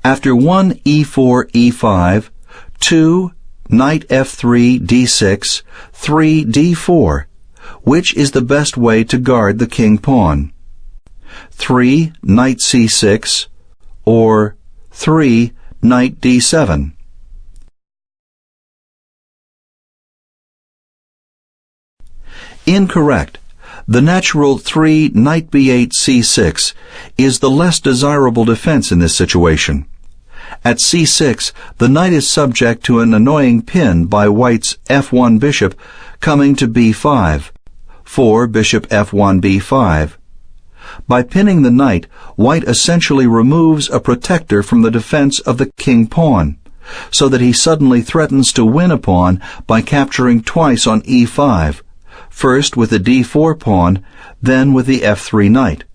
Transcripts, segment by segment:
After 1 e4, e5, 2 knight f3, d6, 3 d4, which is the best way to guard the king pawn? 3 knight c6 or 3 knight d7? Incorrect. The natural 3 knight b8 c6 is the less desirable defense in this situation. At c6, the knight is subject to an annoying pin by white's f1 bishop coming to b5, for bishop f1 b5. By pinning the knight, white essentially removes a protector from the defense of the king pawn, so that he suddenly threatens to win a pawn by capturing twice on e5, first with the d4 pawn, then with the f3 knight.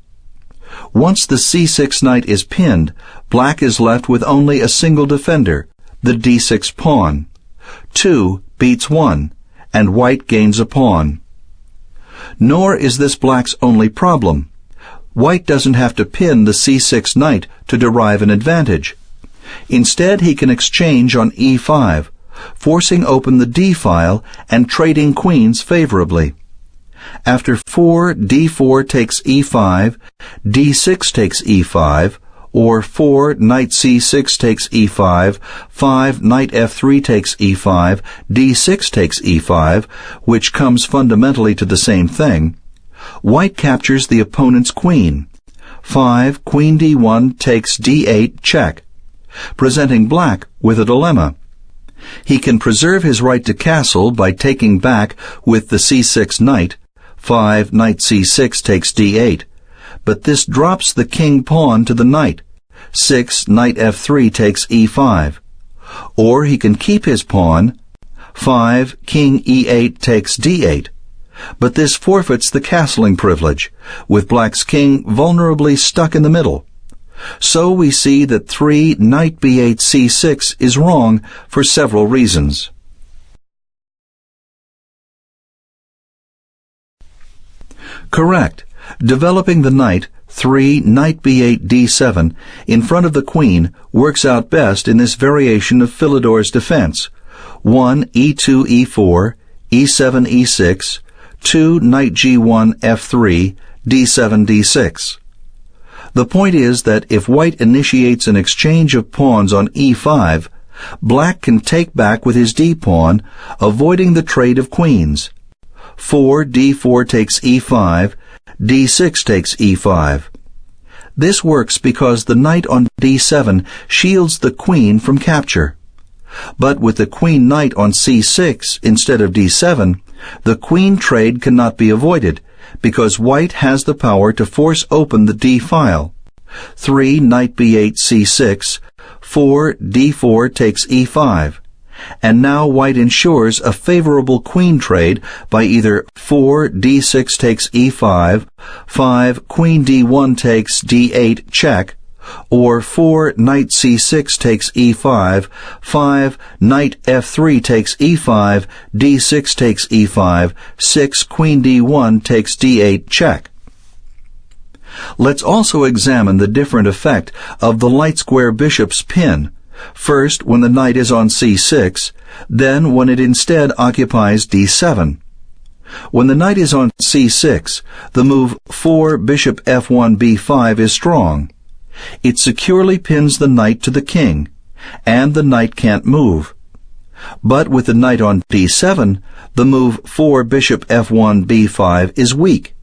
Once the c6 knight is pinned, black is left with only a single defender, the d6 pawn. 2 beats 1, and white gains a pawn. Nor is this black's only problem. White doesn't have to pin the c6 knight to derive an advantage. Instead, he can exchange on e5, forcing open the d-file and trading queens favorably. After 4 d4 takes e5, d6 takes e5, or 4 knight c6 takes e5, 5 knight f3 takes e5, d6 takes e5, which comes fundamentally to the same thing, white captures the opponent's queen. 5 queen d1 takes d8 check, presenting black with a dilemma. He can preserve his right to castle by taking back with the c6 knight. 5 knight c6 takes d8, but this drops the king pawn to the knight. 6 knight f3 takes e5. Or he can keep his pawn. 5 king e8 takes d8, but this forfeits the castling privilege, with black's king vulnerably stuck in the middle. So we see that 3 knight b8 c6 is wrong for several reasons. Correct. Developing the knight, 3 knight b8 d7, in front of the queen works out best in this variation of Philidor's defense. 1 e2 e4, e7 e6, 2 knight g1 f3, d7 d6. The point is that if white initiates an exchange of pawns on e5, black can take back with his d-pawn, avoiding the trade of queens. 4 d4 takes e5, d6 takes e5. This works because the knight on d7 shields the queen from capture. But with the queen knight on c6 instead of d7, the queen trade cannot be avoided, because white has the power to force open the d-file. 3 knight b8 c6, 4 d4 takes e5. And now white ensures a favorable queen trade by either 4 d6 takes e5, 5 queen d1 takes d8 check, or 4 knight c6 takes e5, 5 knight f3 takes e5, d6 takes e5, 6 queen d1 takes d8 check. Let's also examine the different effect of the light square bishop's pin, first when the knight is on c6, then when it instead occupies d7. When the knight is on c6, the move 4 bishop f1 b5 is strong. It securely pins the knight to the king, and the knight can't move. But with the knight on d7, the move 4 bishop f1 b5 is weak.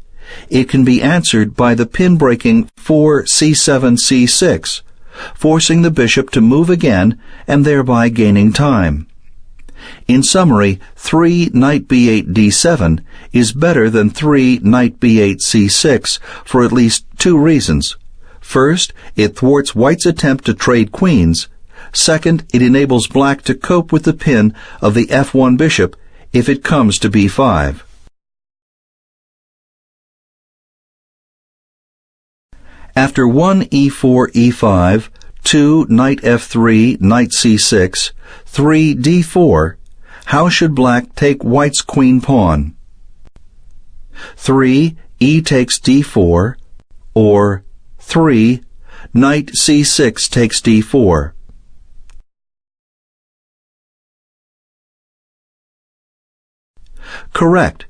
It can be answered by the pin-breaking 4 c7 c6, forcing the bishop to move again and thereby gaining time. In summary, 3 knight b8 d7 is better than 3 knight b8 c6 for at least 2 reasons. First, it thwarts white's attempt to trade queens. Second, it enables black to cope with the pin of the f1 bishop if it comes to b5. After 1 e4 e5, 2 knight f3, knight c6, 3 d4, how should black take white's queen pawn? 3 e takes d4, or 3 Knight c6 takes d4. Correct.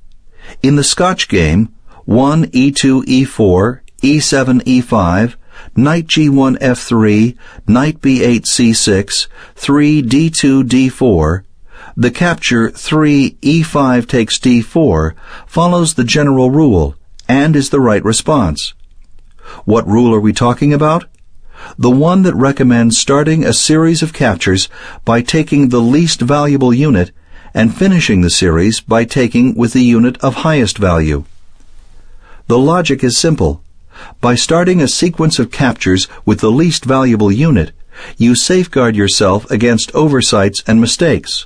In the Scotch game, 1 e2 e4, e7 e5, knight g1 f3, knight b8 c6, 3 d2 d4, the capture 3 e5 takes d4 follows the general rule and is the right response. What rule are we talking about? The one that recommends starting a series of captures by taking the least valuable unit and finishing the series by taking with the unit of highest value. The logic is simple. By starting a sequence of captures with the least valuable unit, you safeguard yourself against oversights and mistakes.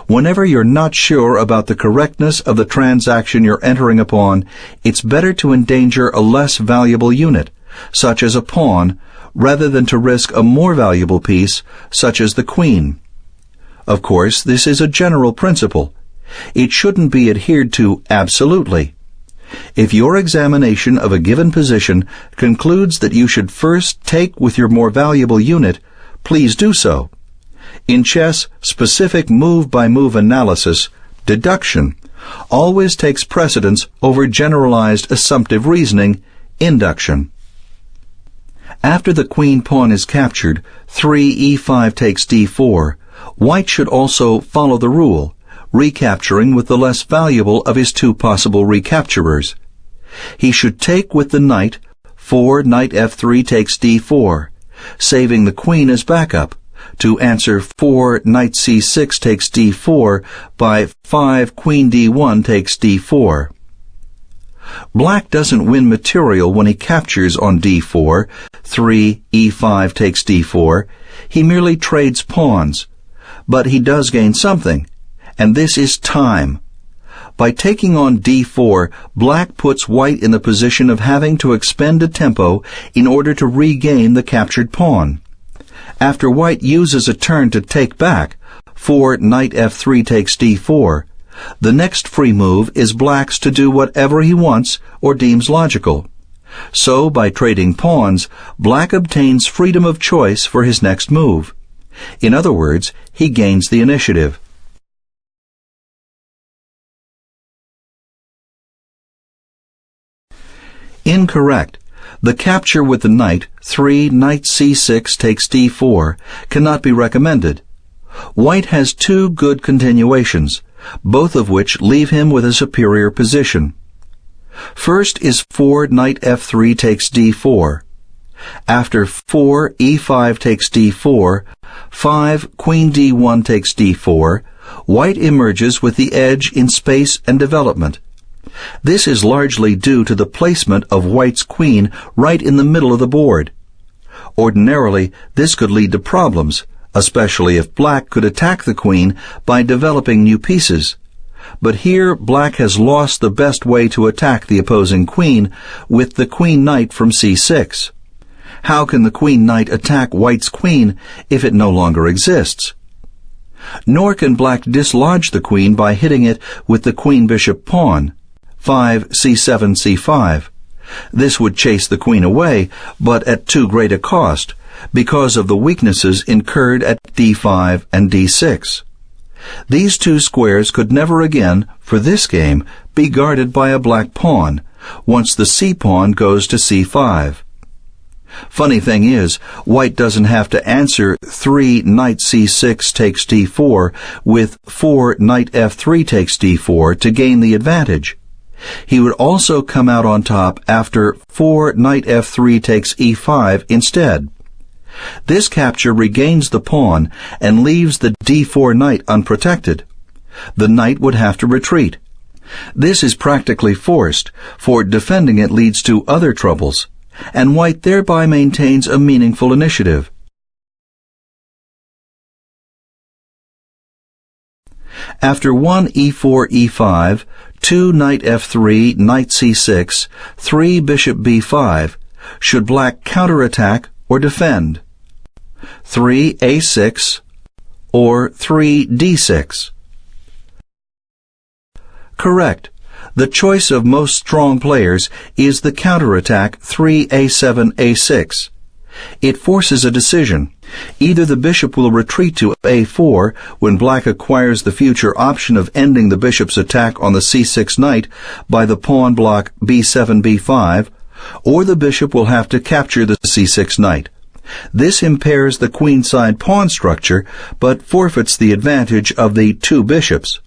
Whenever you're not sure about the correctness of the transaction you're entering upon, it's better to endanger a less valuable unit, such as a pawn, rather than to risk a more valuable piece, such as the queen. Of course, this is a general principle. It shouldn't be adhered to absolutely. If your examination of a given position concludes that you should first take with your more valuable unit, please do so. In chess, specific move-by-move analysis, deduction, always takes precedence over generalized assumptive reasoning, induction. After the queen pawn is captured, 3 e5 takes d4. White should also follow the rule, recapturing with the less valuable of his two possible recapturers. He should take with the knight, 4 knight f3 takes d4, saving the queen as backup, to answer 4 knight c6 takes d4 by 5 queen d1 takes d4. Black doesn't win material when he captures on d4, 3 e5 takes d4. He merely trades pawns. But he does gain something, and this is time. By taking on d4, black puts white in the position of having to expend a tempo in order to regain the captured pawn. After white uses a turn to take back, 4 knight f3 takes d4, the next free move is black's to do whatever he wants or deems logical. So, by trading pawns, black obtains freedom of choice for his next move. In other words, he gains the initiative. Incorrect. The capture with the knight, 3 knight c6 takes d4, cannot be recommended. White has two good continuations, both of which leave him with a superior position. First is 4 knight f3 takes d4. After 4 e5 takes d4, 5 queen d1 takes d4, white emerges with the edge in space and development. This is largely due to the placement of white's queen right in the middle of the board. Ordinarily, this could lead to problems, especially if black could attack the queen by developing new pieces. But here black has lost the best way to attack the opposing queen with the queen knight from c6. How can the queen knight attack white's queen if it no longer exists? Nor can black dislodge the queen by hitting it with the queen bishop pawn, 5 c7 c5. This would chase the queen away, but at too great a cost, because of the weaknesses incurred at d5 and d6. These two squares could never again, for this game, be guarded by a black pawn, once the c-pawn goes to c5. Funny thing is, white doesn't have to answer 3 knight c6 takes d4 with 4 knight f3 takes d4 to gain the advantage. He would also come out on top after 4 knight f3 takes e5 instead. This capture regains the pawn and leaves the d4 knight unprotected. The knight would have to retreat. This is practically forced, for defending it leads to other troubles, and white thereby maintains a meaningful initiative. After 1 e4 e5, 2 knight f3, knight c6, 3 bishop b5, should black counterattack or defend? 3 a6 or 3 d6? Correct. The choice of most strong players is the counterattack 3 a7 a6. It forces a decision. Either the bishop will retreat to a4 when black acquires the future option of ending the bishop's attack on the c6 knight by the pawn block b7, b5, or the bishop will have to capture the c6 knight. This impairs the queenside pawn structure, but forfeits the advantage of the two bishops.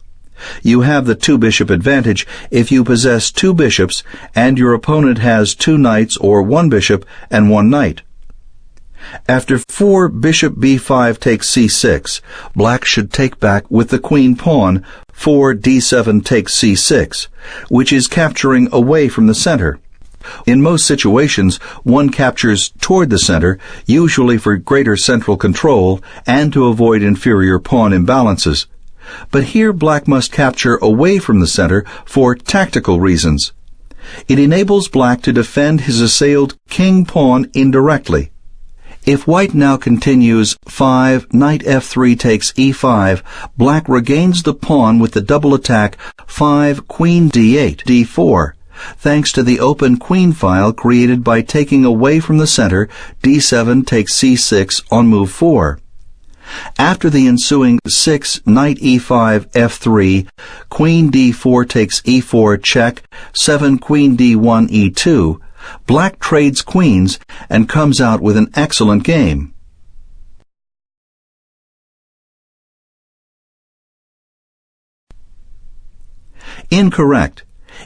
You have the two-bishop advantage if you possess two bishops and your opponent has two knights or one bishop and one knight. After 4 bishop b5 takes c6, black should take back with the queen pawn 4 d7 takes c6, which is capturing away from the center. In most situations, one captures toward the center, usually for greater central control and to avoid inferior pawn imbalances. But here black must capture away from the center for tactical reasons. It enables black to defend his assailed king-pawn indirectly. If white now continues 5, knight f3 takes e5, black regains the pawn with the double attack 5, queen d8, d4, thanks to the open queen file created by taking away from the center d7 takes c6 on move 4. After the ensuing 6, knight e5, f3, queen d4 takes e4 check, 7, queen d1, e2, black trades queens and comes out with an excellent game. Incorrect.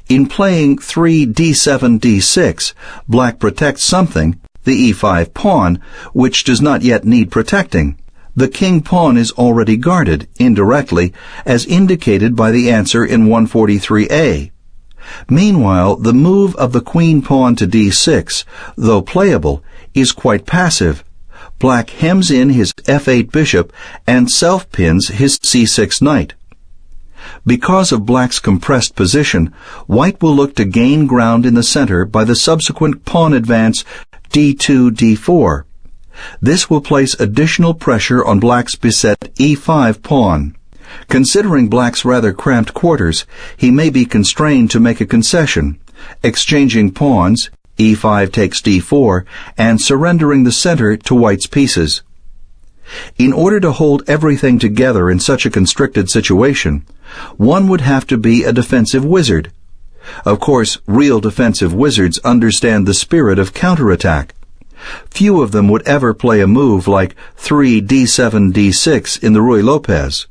In playing 3 d7, d6, black protects something, the e5 pawn, which does not yet need protecting. The king pawn is already guarded, indirectly, as indicated by the answer in 143a. Meanwhile, the move of the queen pawn to d6, though playable, is quite passive. Black hems in his f8 bishop and self-pins his c6 knight. Because of black's compressed position, white will look to gain ground in the center by the subsequent pawn advance d2, d4. This will place additional pressure on black's beset e5 pawn. Considering black's rather cramped quarters, he may be constrained to make a concession, exchanging pawns, e5 takes d4, and surrendering the center to white's pieces. In order to hold everything together in such a constricted situation, one would have to be a defensive wizard. Of course, real defensive wizards understand the spirit of counterattack. Few of them would ever play a move like 3 d7 d6 in the Ruy Lopez,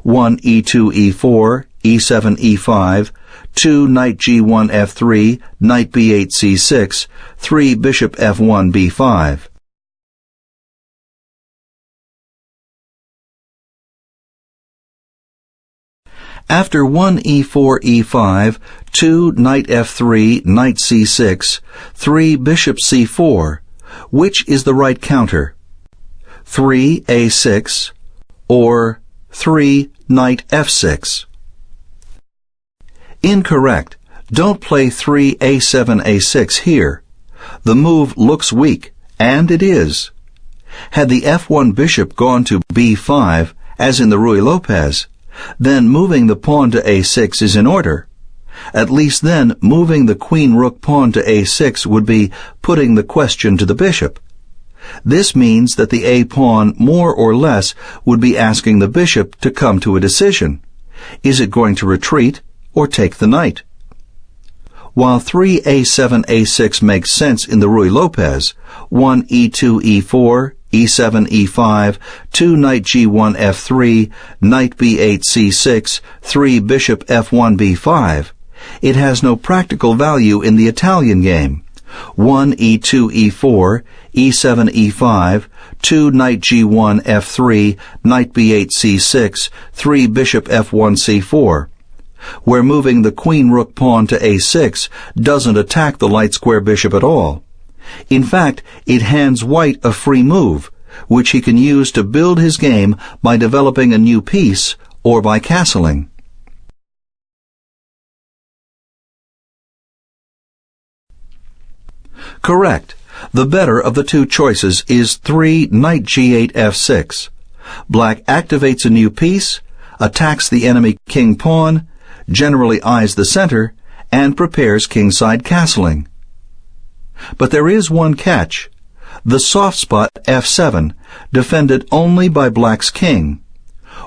1 e2 e4, e7 e5, 2 knight g1 f3, knight b8 c6, 3 bishop f1 b5. After 1 e4 e5, 2 knight f3, knight c6, 3 bishop c4, which is the right counter? 3 a6 or 3 knight f6? Incorrect. Don't play 3 a7 a6 here. The move looks weak, and it is. Had the f1 bishop gone to b5, as in the Ruy Lopez, then moving the pawn to a6 is in order. At least then, moving the queen-rook pawn to a6 would be putting the question to the bishop. This means that the a-pawn, more or less, would be asking the bishop to come to a decision. Is it going to retreat or take the knight? While 3 a7 a6 makes sense in the Ruy Lopez, 1 e2 e4, e7 e5, 2 knight g1 f3, knight b8 c6, 3 bishop f1 b5, it has no practical value in the Italian game. 1 e2 e4, e7 e5, 2 knight g1 f3, knight b8 c6, 3 bishop f1 c4, where moving the queen-rook pawn to a6 doesn't attack the light square bishop at all. In fact, it hands white a free move, which he can use to build his game by developing a new piece or by castling. Correct. The better of the two choices is 3 knight g8 f6. Black activates a new piece, attacks the enemy king pawn, generally eyes the center, and prepares kingside castling. But there is one catch. The soft spot f7, defended only by black's king.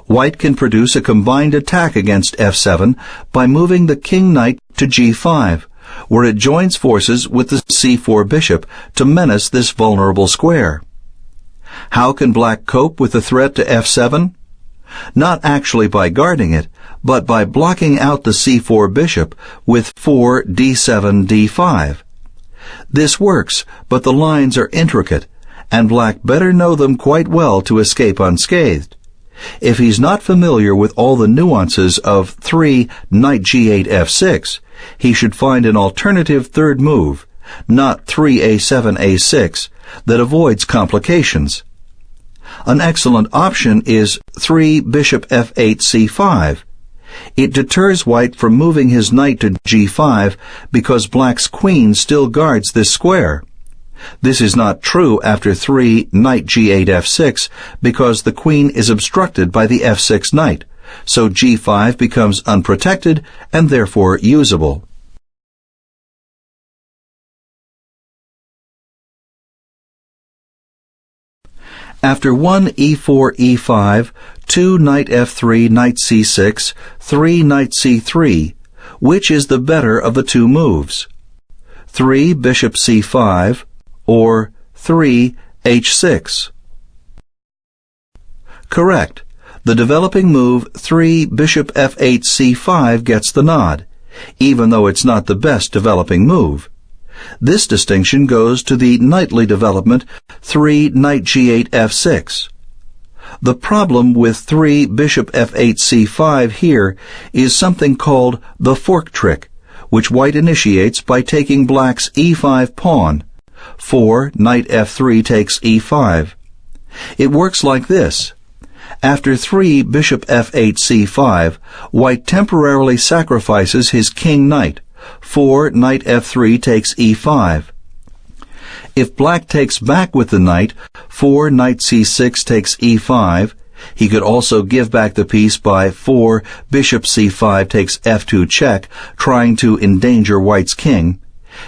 White can produce a combined attack against f7 by moving the king-knight to g5, where it joins forces with the c4 bishop to menace this vulnerable square. How can black cope with the threat to f7? Not actually by guarding it, but by blocking out the c4 bishop with 4 d7 d5. This works, but the lines are intricate, and black better know them quite well to escape unscathed. If he's not familiar with all the nuances of 3 knight g8 f6, he should find an alternative third move, not 3 a7 a6, that avoids complications. An excellent option is 3 bishop f8 c5. It deters white from moving his knight to g5 because black's queen still guards this square. This is not true after 3 knight g8 f6 because the queen is obstructed by the f6 knight, so g5 becomes unprotected and therefore usable. After 1 e4 e5, 2 knight f3 knight c6, 3 knight c3, which is the better of the two moves? 3 bishop c5 or 3 h6? Correct. The developing move 3 bishop f8 c5 gets the nod, even though it's not the best developing move. This distinction goes to the knightly development 3 knight g8 f6. The problem with 3 bishop f8 c5 here is something called the fork trick, which white initiates by taking black's e5 pawn. 4 knight f3 takes e5. It works like this. After 3 bishop f8 c5, white temporarily sacrifices his king-knight. 4 knight f3 takes e5. If black takes back with the knight, 4 knight c6 takes e5. He could also give back the piece by 4 bishop c5 takes f2 check, trying to endanger white's king.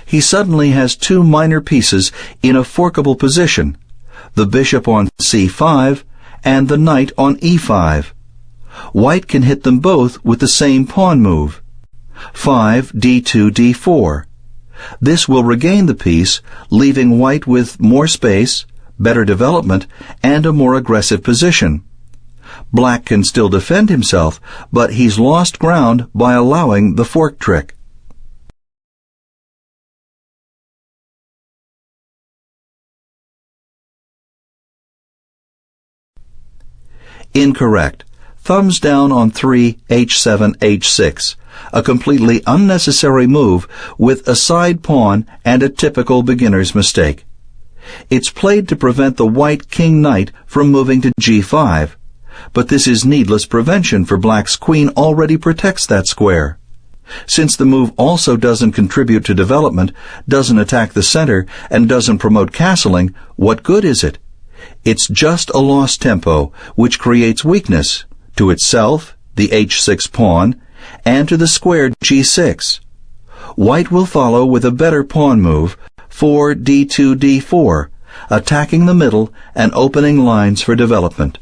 He suddenly has two minor pieces in a forkable position, the bishop on c5 and the knight on e5. White can hit them both with the same pawn move. 5 d2 d4. This will regain the piece, leaving white with more space, better development, and a more aggressive position. Black can still defend himself, but he's lost ground by allowing the fork trick. Incorrect. Thumbs down on 3 h7 h6, a completely unnecessary move with a side pawn and a typical beginner's mistake. It's played to prevent the white king-knight from moving to g5, but this is needless prevention, for black's queen already protects that square. Since the move also doesn't contribute to development, doesn't attack the center, and doesn't promote castling, what good is it? It's just a lost tempo, which creates weakness to itself, the h6 pawn, and to the square g6. White will follow with a better pawn move, 4 d2 d4, attacking the middle and opening lines for development.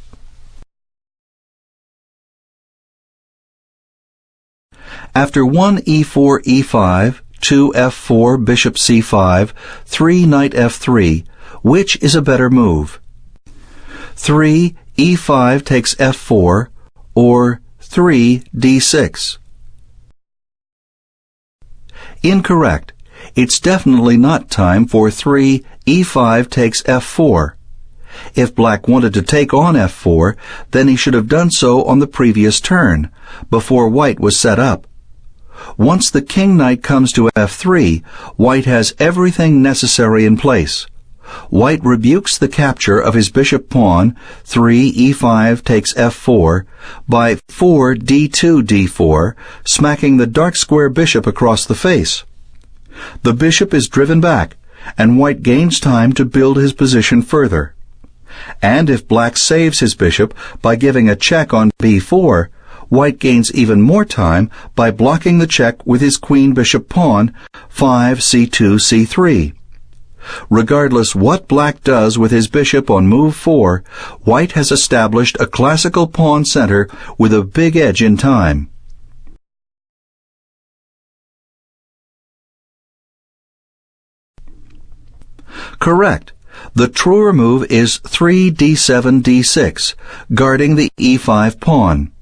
After 1 e4 e5, 2 f4 bishop c5, 3 knight f3, which is a better move? 3 e5 takes f4 or 3 d6? Incorrect. It's definitely not time for 3 e5 takes f4. If black wanted to take on f4, then he should have done so on the previous turn, before white was set up. Once the king-knight comes to f3, white has everything necessary in place. White rebukes the capture of his bishop pawn, 3 e5 takes f4, by 4 d2 d4, smacking the dark square bishop across the face. The bishop is driven back, and white gains time to build his position further. And if black saves his bishop by giving a check on b4, white gains even more time by blocking the check with his queen-bishop pawn, 5 c2 c3. Regardless what black does with his bishop on move 4, white has established a classical pawn center with a big edge in time. Correct. The truer move is 3d7 d6, guarding the e5 pawn.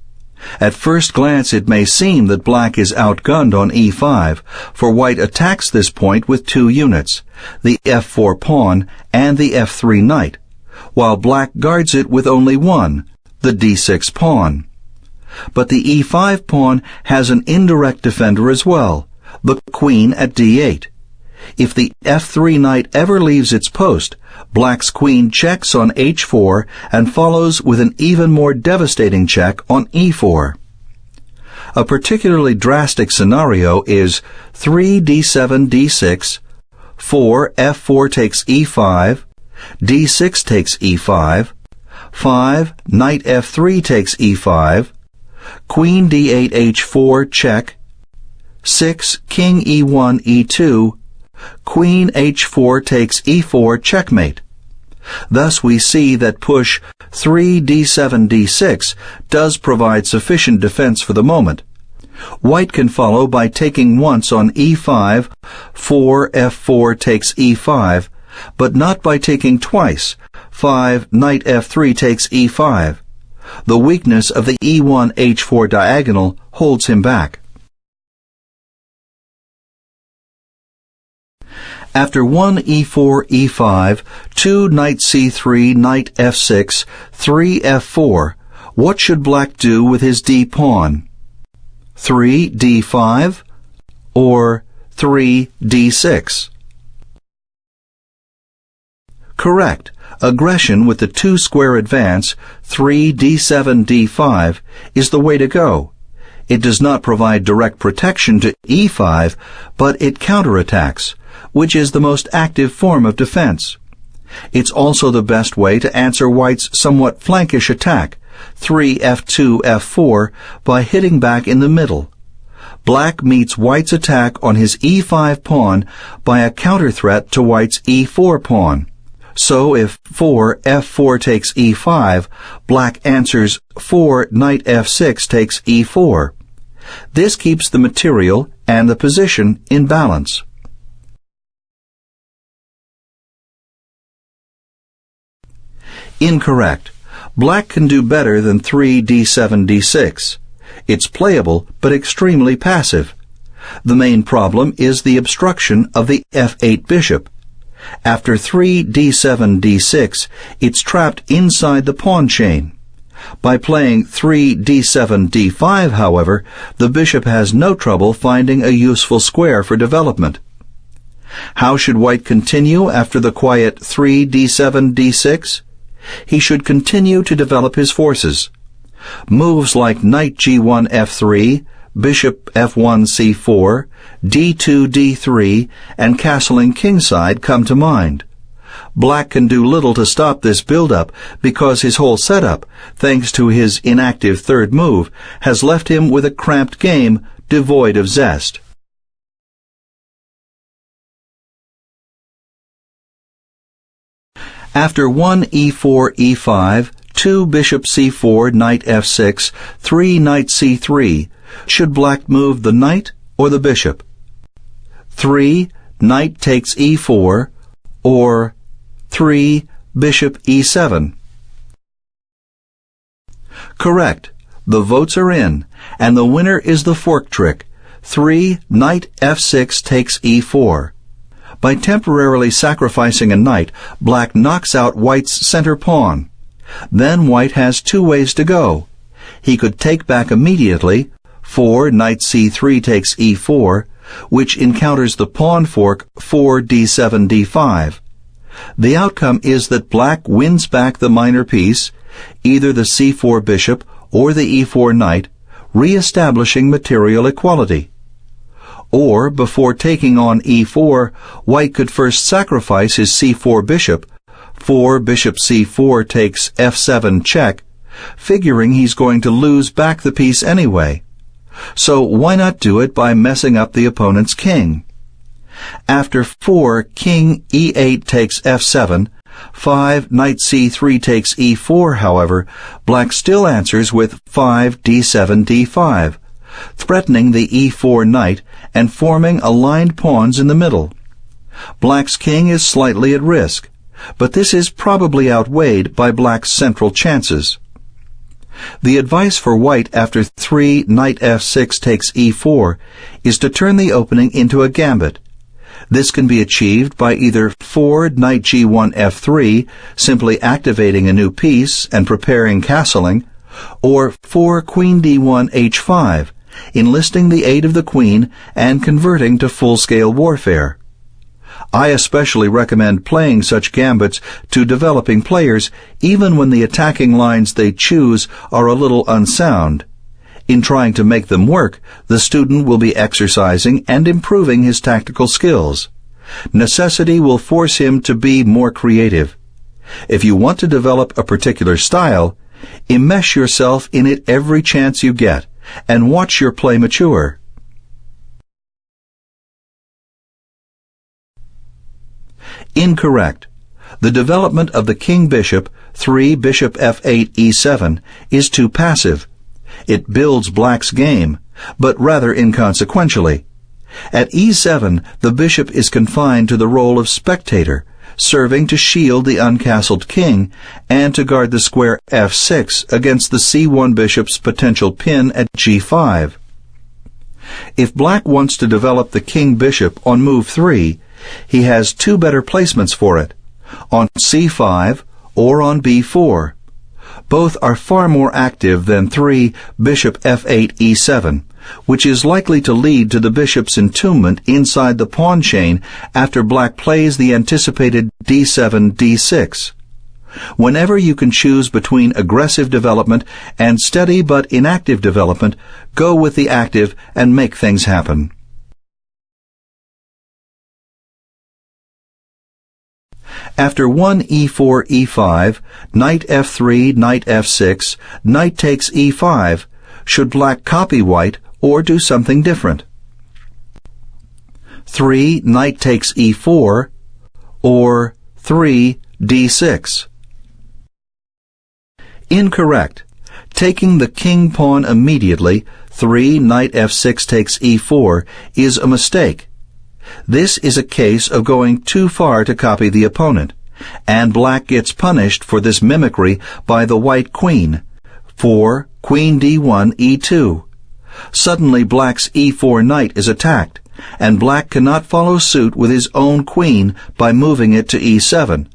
At first glance it may seem that black is outgunned on e5, for white attacks this point with 2 units, the f4 pawn and the f3 knight, while black guards it with only one, the d6 pawn. But the e5 pawn has an indirect defender as well, the queen at d8. If the f3 knight ever leaves its post, black's queen checks on h4 and follows with an even more devastating check on e4. A particularly drastic scenario is 3d7 d6, 4 f4 takes e5, d6 takes e5, 5 knight f3 takes e5, queen d8 h4 check, 6 king e1 e2, queen h4 takes e4 checkmate. Thus we see that push 3d7 d6 does provide sufficient defense for the moment. White can follow by taking once on e5, 4 f4 takes e5, but not by taking twice, 5 knight f3 takes e5. The weakness of the e1 h4 diagonal holds him back. After 1 e4 e5, 2 knight c3, knight f6, 3 f4, what should black do with his d-pawn? 3 d5 or 3 d6? Correct. Aggression with the 2-square advance, 3 d7 d5, is the way to go. It does not provide direct protection to e5, but it counterattacks, which is the most active form of defense. It's also the best way to answer white's somewhat flankish attack, 3 f2 f4, by hitting back in the middle. Black meets white's attack on his e5 pawn by a counter-threat to white's e4 pawn. So if 4 f4 takes e5, black answers 4 knight f6 takes e4. This keeps the material and the position in balance. Incorrect. Black can do better than 3 d7 d6. It's playable, but extremely passive. The main problem is the obstruction of the f8 bishop. After 3 d7 d6, it's trapped inside the pawn chain. By playing 3 d7 d5, however, the bishop has no trouble finding a useful square for development. How should white continue after the quiet 3 d7 d6? He should continue to develop his forces. Moves like knight g1 f3, bishop f1 c4, d2 d3, and castling kingside come to mind. Black can do little to stop this build-up because his whole setup, thanks to his inactive third move, has left him with a cramped game devoid of zest. After 1 e4 e5, 2 bishop c4, knight f6, 3 knight c3, should black move the knight or the bishop? 3 knight takes e4 or 3 bishop e7? Correct. The votes are in, and the winner is the fork trick. 3 knight f6 takes e4. By temporarily sacrificing a knight, black knocks out white's center pawn. Then white has 2 ways to go. He could take back immediately, 4 knight c3 takes e4, which encounters the pawn fork 4 d7 d5. The outcome is that black wins back the minor piece, either the c4 bishop or the e4 knight, re-establishing material equality. Or, before taking on e4, white could first sacrifice his c4 bishop, 4 bishop c4 takes f7 check, figuring he's going to lose back the piece anyway. So why not do it by messing up the opponent's king? After 4, king e8 takes f7, 5, knight c3 takes e4, however, black still answers with 5, d7, d5, threatening the e4 knight and forming aligned pawns in the middle. Black's king is slightly at risk, but this is probably outweighed by black's central chances. The advice for white after 3, knight f6 takes e4 is to turn the opening into a gambit. This can be achieved by either 4, knight g1 f3, simply activating a new piece and preparing castling, or 4, queen d1 h5, enlisting the aid of the queen and converting to full-scale warfare. I especially recommend playing such gambits to developing players even when the attacking lines they choose are a little unsound. In trying to make them work, the student will be exercising and improving his tactical skills. Necessity will force him to be more creative. If you want to develop a particular style, immerse yourself in it every chance you get, and watch your play mature. Incorrect. The development of the king-bishop, 3 bishop f8 e7, is too passive. It builds black's game, but rather inconsequentially. At e7, the bishop is confined to the role of spectator, serving to shield the uncastled king and to guard the square f6 against the c1 bishop's potential pin at g5. If black wants to develop the king-bishop on move 3, he has 2 better placements for it, on c5 or on b4. Both are far more active than 3 bishop f8 e7, which is likely to lead to the bishop's entombment inside the pawn chain after black plays the anticipated d7 d6. Whenever you can choose between aggressive development and steady but inactive development, go with the active and make things happen. After 1 e4 e5, knight f3, knight f6, knight takes e5, should black copy white or do something different? 3, knight takes e4, or 3, d6. Incorrect. Taking the king pawn immediately, 3, knight f6 takes e4, is a mistake. This is a case of going too far to copy the opponent, and black gets punished for this mimicry by the white queen. 4, queen d1 e2. Suddenly black's e4 knight is attacked, and black cannot follow suit with his own queen by moving it to e7,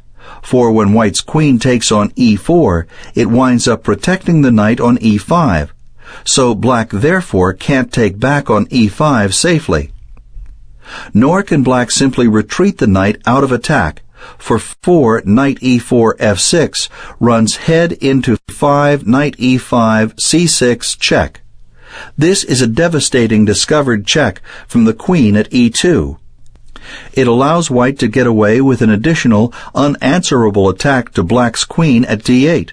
for when white's queen takes on e4, it winds up protecting the knight on e5, so black therefore can't take back on e5 safely. Nor can black simply retreat the knight out of attack, for 4 knight e4 f6 runs head into 5 knight e5 c6 check. This is a devastating discovered check from the queen at e2. It allows white to get away with an additional unanswerable attack to black's queen at d8.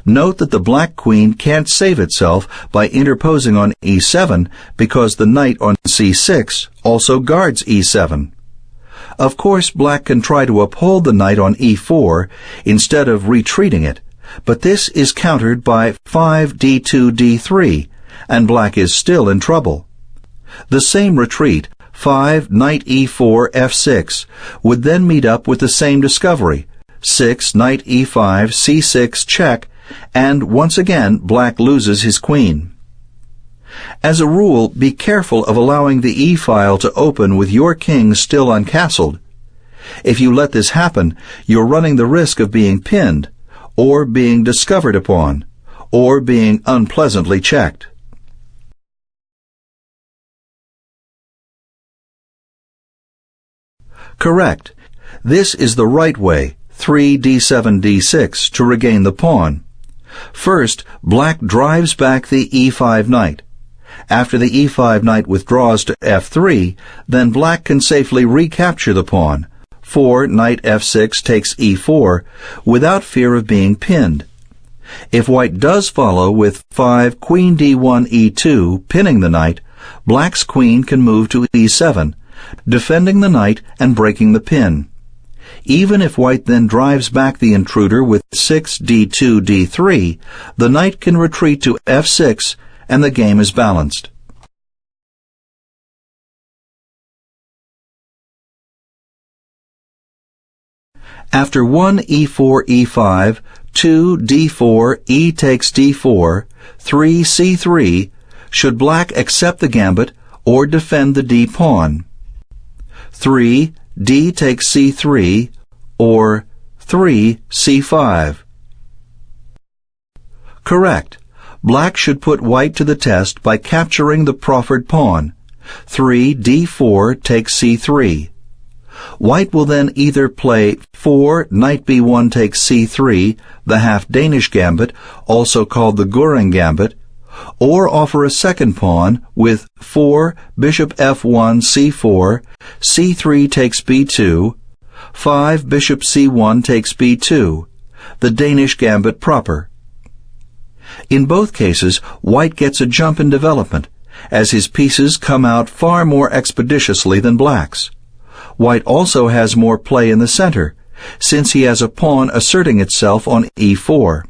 Note that the black queen can't save itself by interposing on e7 because the knight on c6 also guards e7. Of course, black can try to uphold the knight on e4 instead of retreating it, but this is countered by 5 d2 d3, and black is still in trouble. The same retreat, 5 knight e4 f6, would then meet up with the same discovery, 6 knight e5 c6 check, and once again black loses his queen. As a rule, be careful of allowing the e-file to open with your king still uncastled. If you let this happen, you're running the risk of being pinned, or being discovered upon, or being unpleasantly checked. Correct. This is the right way, 3 d7 d6, to regain the pawn. First, black drives back the e5 knight. After the e5 knight withdraws to f3, then black can safely recapture the pawn. 4 knight f6 takes e4 without fear of being pinned. If white does follow with 5 queen d1 e2 pinning the knight, black's queen can move to e7, defending the knight and breaking the pin. Even if white then drives back the intruder with 6 d2 d3, the knight can retreat to f6 and the game is balanced. After 1 e4 e5, 2 d4 e takes d4, 3 c3, should black accept the gambit or defend the d pawn? 3 d takes c3 or 3 c5? Correct. Black should put white to the test by capturing the proffered pawn. 3 d4 takes c3. White will then either play 4 knight b1 takes c3, the half-Danish gambit, also called the Göring gambit, or offer a second pawn with 4 bishop f1 c4, c3 takes b2, 5 bishop c1 takes b2, the Danish gambit proper. In both cases, white gets a jump in development, as his pieces come out far more expeditiously than black's. White also has more play in the center, since he has a pawn asserting itself on e4.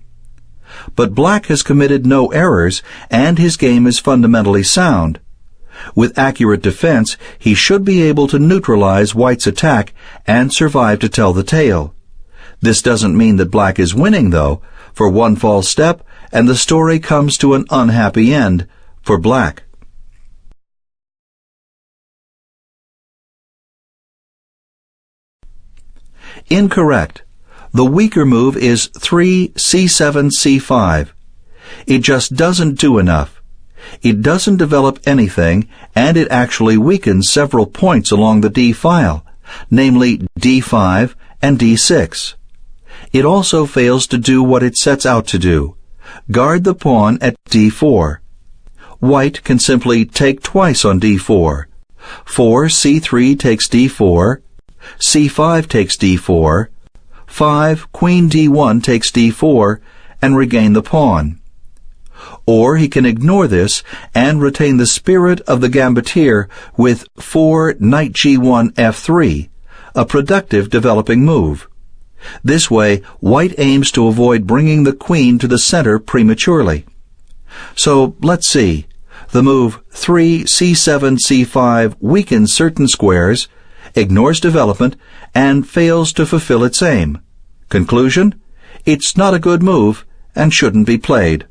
But black has committed no errors, and his game is fundamentally sound. With accurate defense, he should be able to neutralize white's attack and survive to tell the tale. This doesn't mean that black is winning, though, for one false step, and the story comes to an unhappy end for black. Incorrect. The weaker move is 3 c7 c5. It just doesn't do enough. It doesn't develop anything, and it actually weakens several points along the d file, namely d5 and d6. It also fails to do what it sets out to do: guard the pawn at d4. White can simply take twice on d4. 4 c3 takes d4, c5 takes d4, 5 queen d1 takes d4, and regain the pawn. Or he can ignore this and retain the spirit of the gambiteer with 4 knight g1 f3, a productive developing move. This way, white aims to avoid bringing the queen to the center prematurely. So, let's see. The move 3 c7 c5 weakens certain squares, ignores development, and fails to fulfill its aim. Conclusion: it's not a good move and shouldn't be played.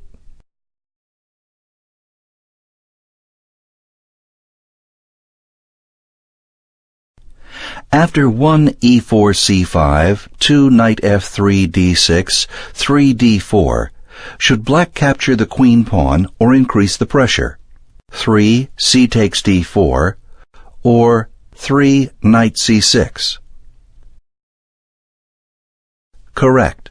After 1 e4 c5, 2 knight f3 d6, 3 d4, should black capture the queen pawn or increase the pressure? 3 c takes d4, or 3 knight c6? Correct.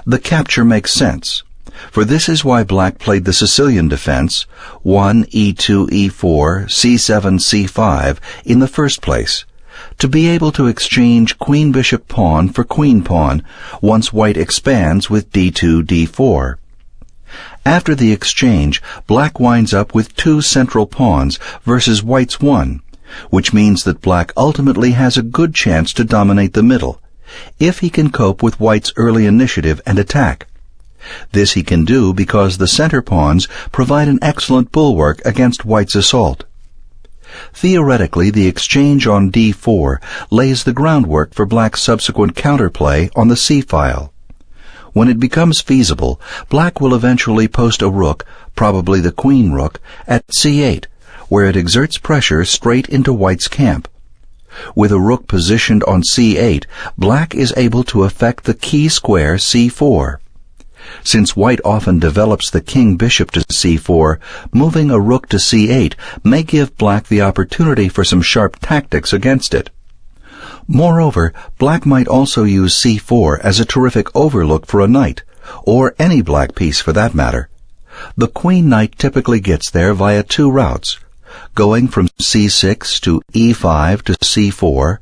The capture makes sense, for this is why black played the Sicilian defense, 1 e2 e4 c7 c5, in the first place, to be able to exchange queen-bishop pawn for queen-pawn once white expands with d2 d4. After the exchange, black winds up with 2 central pawns versus white's 1, which means that black ultimately has a good chance to dominate the middle, if he can cope with white's early initiative and attack. This he can do because the center pawns provide an excellent bulwark against white's assault. Theoretically, the exchange on d4 lays the groundwork for black's subsequent counterplay on the c-file. When it becomes feasible, black will eventually post a rook, probably the queen rook, at c8, where it exerts pressure straight into white's camp. With a rook positioned on c8, black is able to affect the key square c4. Since white often develops the king-bishop to c4, moving a rook to c8 may give black the opportunity for some sharp tactics against it. Moreover, black might also use c4 as a terrific overlook for a knight, or any black piece for that matter. The queen-knight typically gets there via 2 routes, going from c6 to e5 to c4,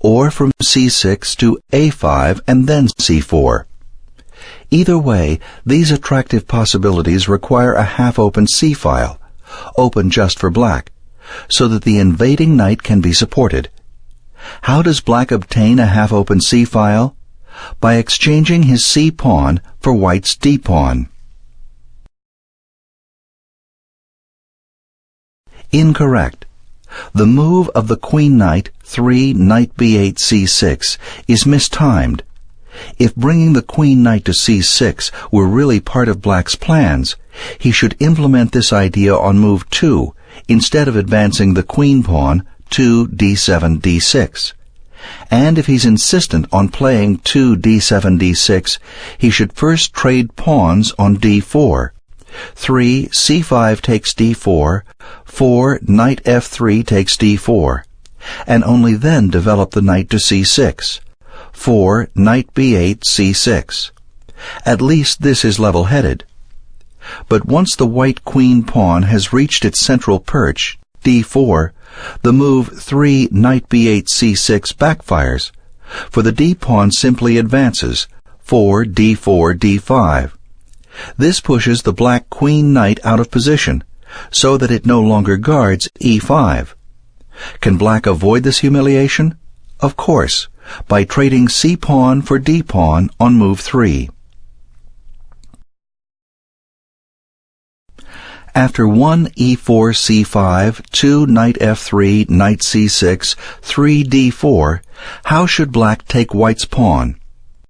or from c6 to a5 and then c4. Either way, these attractive possibilities require a half-open c-file, open just for black, so that the invading knight can be supported. How does black obtain a half-open c-file? By exchanging his c-pawn for white's d-pawn. Incorrect. The move of the queen-knight 3 knight b8 c6 is mistimed. If bringing the queen-knight to c6 were really part of black's plans, he should implement this idea on move 2 instead of advancing the queen-pawn 2 d7 d6. And if he's insistent on playing 2 d7 d6, he should first trade pawns on d4. 3 c5 takes d4, 4 knight f3 takes d4, and only then develop the knight to c6. 4 knight b8 c6. At least this is level-headed. But once the white queen pawn has reached its central perch, d4, the move 3 knight b8 c6 backfires, for the d-pawn simply advances, 4 d4 d5. This pushes the black queen knight out of position, so that it no longer guards e5. Can black avoid this humiliation? Of course, by trading c-pawn for d-pawn on move 3. After 1 e4 c5, 2 knight f3, knight c6, 3 d4, how should black take white's pawn?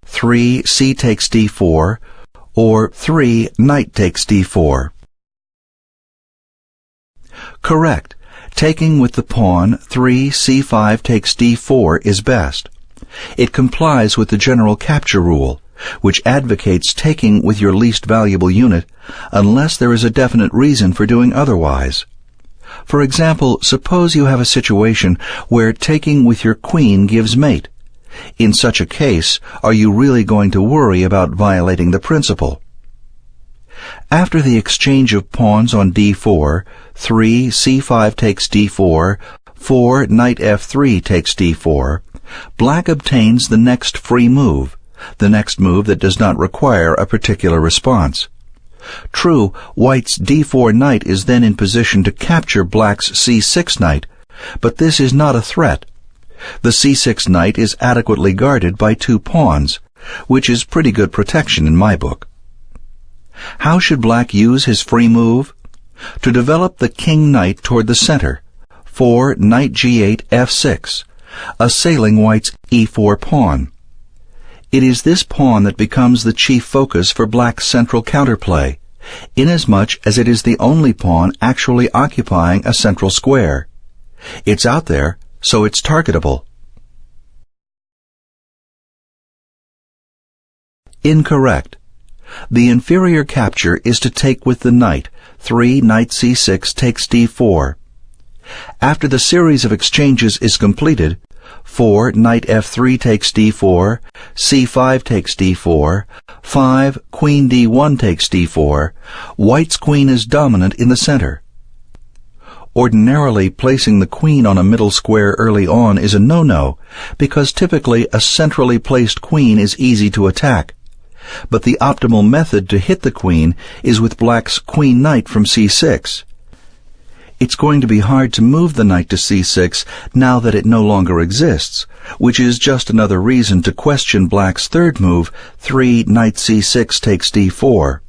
3 c takes d4, or 3 knight takes d4. Correct. Taking with the pawn 3 c5 takes d4 is best. It complies with the general capture rule, which advocates taking with your least valuable unit unless there is a definite reason for doing otherwise. For example, suppose you have a situation where taking with your queen gives mate. In such a case, are you really going to worry about violating the principle? After the exchange of pawns on d4, 3 c5 takes d4, 4 knight f3 takes d4, black obtains the next free move, the next move that does not require a particular response. True, white's d4 knight is then in position to capture black's c6 knight, but this is not a threat. The c6 knight is adequately guarded by 2 pawns, which is pretty good protection in my book. How should black use his free move? To develop the king-knight toward the center, 4 knight g8 f6, assailing white's e4 pawn. It is this pawn that becomes the chief focus for black's central counterplay, inasmuch as it is the only pawn actually occupying a central square. It's out there, so it's targetable. Incorrect. The inferior capture is to take with the knight, 3 knight c6 takes d4. After the series of exchanges is completed, 4 knight f3 takes d4, c5 takes d4, 5 queen d1 takes d4, white's queen is dominant in the center. Ordinarily, placing the queen on a middle square early on is a no-no, because typically a centrally placed queen is easy to attack. But the optimal method to hit the queen is with black's queen-knight from c6. It's going to be hard to move the knight to c6 now that it no longer exists, which is just another reason to question black's third move, 3 knight c6 takes d4.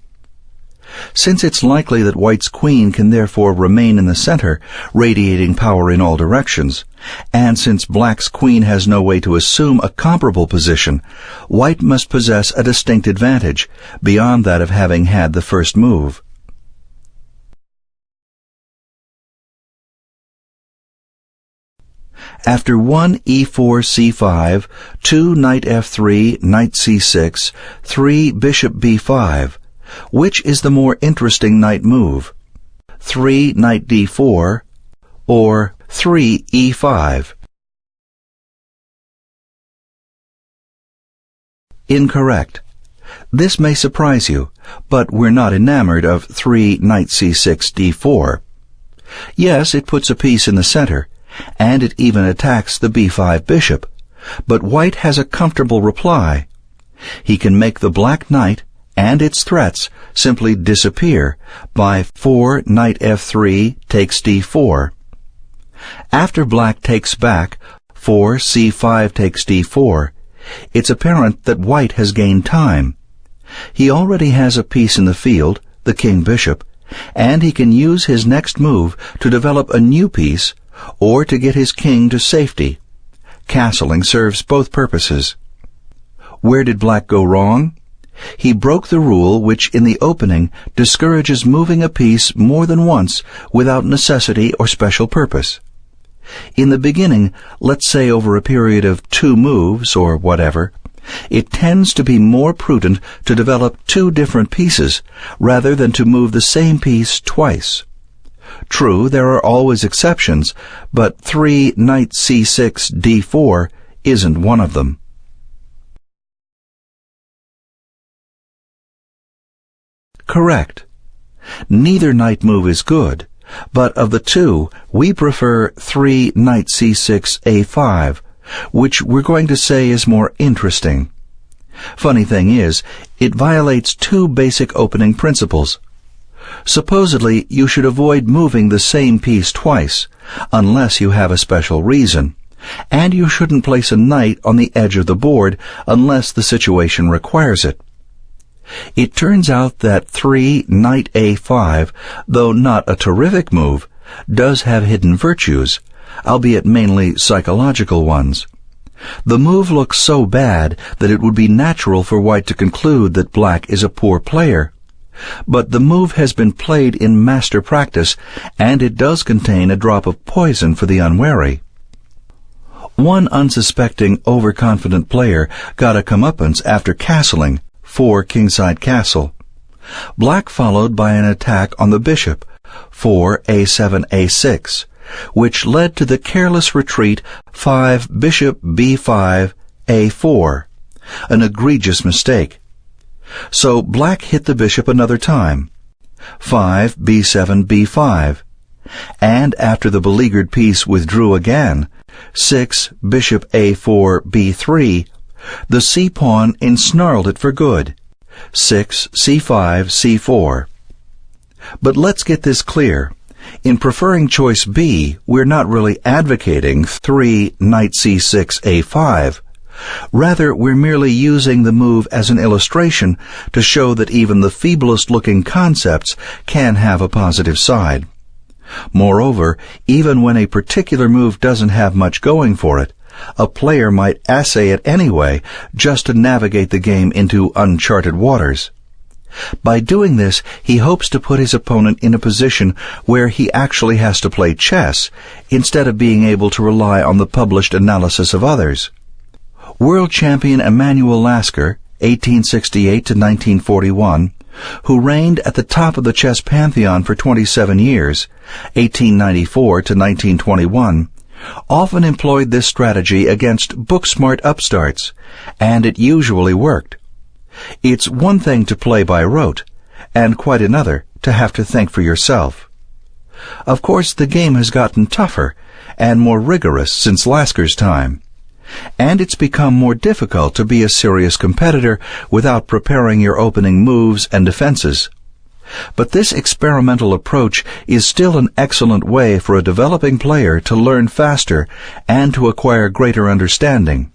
Since it's likely that white's queen can therefore remain in the center, radiating power in all directions, and since black's queen has no way to assume a comparable position, white must possess a distinct advantage, beyond that of having had the first move. After 1 e4 c5, 2 knight f3, knight c6, 3 bishop b5, which is the more interesting knight move? 3 knight d4 or 3 e5? Incorrect. This may surprise you, but we're not enamored of 3 knight c6 d4. Yes, it puts a piece in the center, and it even attacks the b5 bishop, but white has a comfortable reply. He can make the black knight and its threats simply disappear by 4 knight f3 takes d4. After black takes back, 4c5 takes d4, it's apparent that white has gained time. He already has a piece in the field, the king-bishop, and he can use his next move to develop a new piece or to get his king to safety. Castling serves both purposes. Where did black go wrong? He broke the rule which in the opening discourages moving a piece more than once without necessity or special purpose. In the beginning, let's say over a period of 2 moves or whatever, it tends to be more prudent to develop 2 different pieces rather than to move the same piece twice. True, there are always exceptions, but 3 knight c6 d4 isn't one of them. Correct. Neither knight move is good, but of the 2, we prefer 3 knight c6 a5, which we're going to say is more interesting. Funny thing is, it violates 2 basic opening principles. Supposedly, you should avoid moving the same piece twice, unless you have a special reason, and you shouldn't place a knight on the edge of the board unless the situation requires it. It turns out that 3 knight a5, though not a terrific move, does have hidden virtues, albeit mainly psychological ones. The move looks so bad that it would be natural for white to conclude that black is a poor player. But the move has been played in master practice, and it does contain a drop of poison for the unwary. One unsuspecting, overconfident player got a comeuppance after castling, 4 kingside castle. Black followed by an attack on the bishop, 4 a7 a6, which led to the careless retreat 5 bishop b5 a4, an egregious mistake. So black hit the bishop another time, 5 b7 b5, and after the beleaguered piece withdrew again, 6 bishop a4 b3, the c-pawn ensnarled it for good, 6 c5 c4. But let's get this clear. In preferring choice B, we're not really advocating 3 knight c6 a5. Rather, we're merely using the move as an illustration to show that even the feeblest-looking concepts can have a positive side. Moreover, even when a particular move doesn't have much going for it, a player might essay it anyway just to navigate the game into uncharted waters. By doing this, he hopes to put his opponent in a position where he actually has to play chess, instead of being able to rely on the published analysis of others. World champion Emanuel Lasker, 1868 to 1941, who reigned at the top of the chess pantheon for 27 years, 1894 to 1921, often employed this strategy against book-smart upstarts, and it usually worked. It's one thing to play by rote, and quite another to have to think for yourself. Of course, the game has gotten tougher and more rigorous since Lasker's time, and it's become more difficult to be a serious competitor without preparing your opening moves and defenses. But this experimental approach is still an excellent way for a developing player to learn faster and to acquire greater understanding.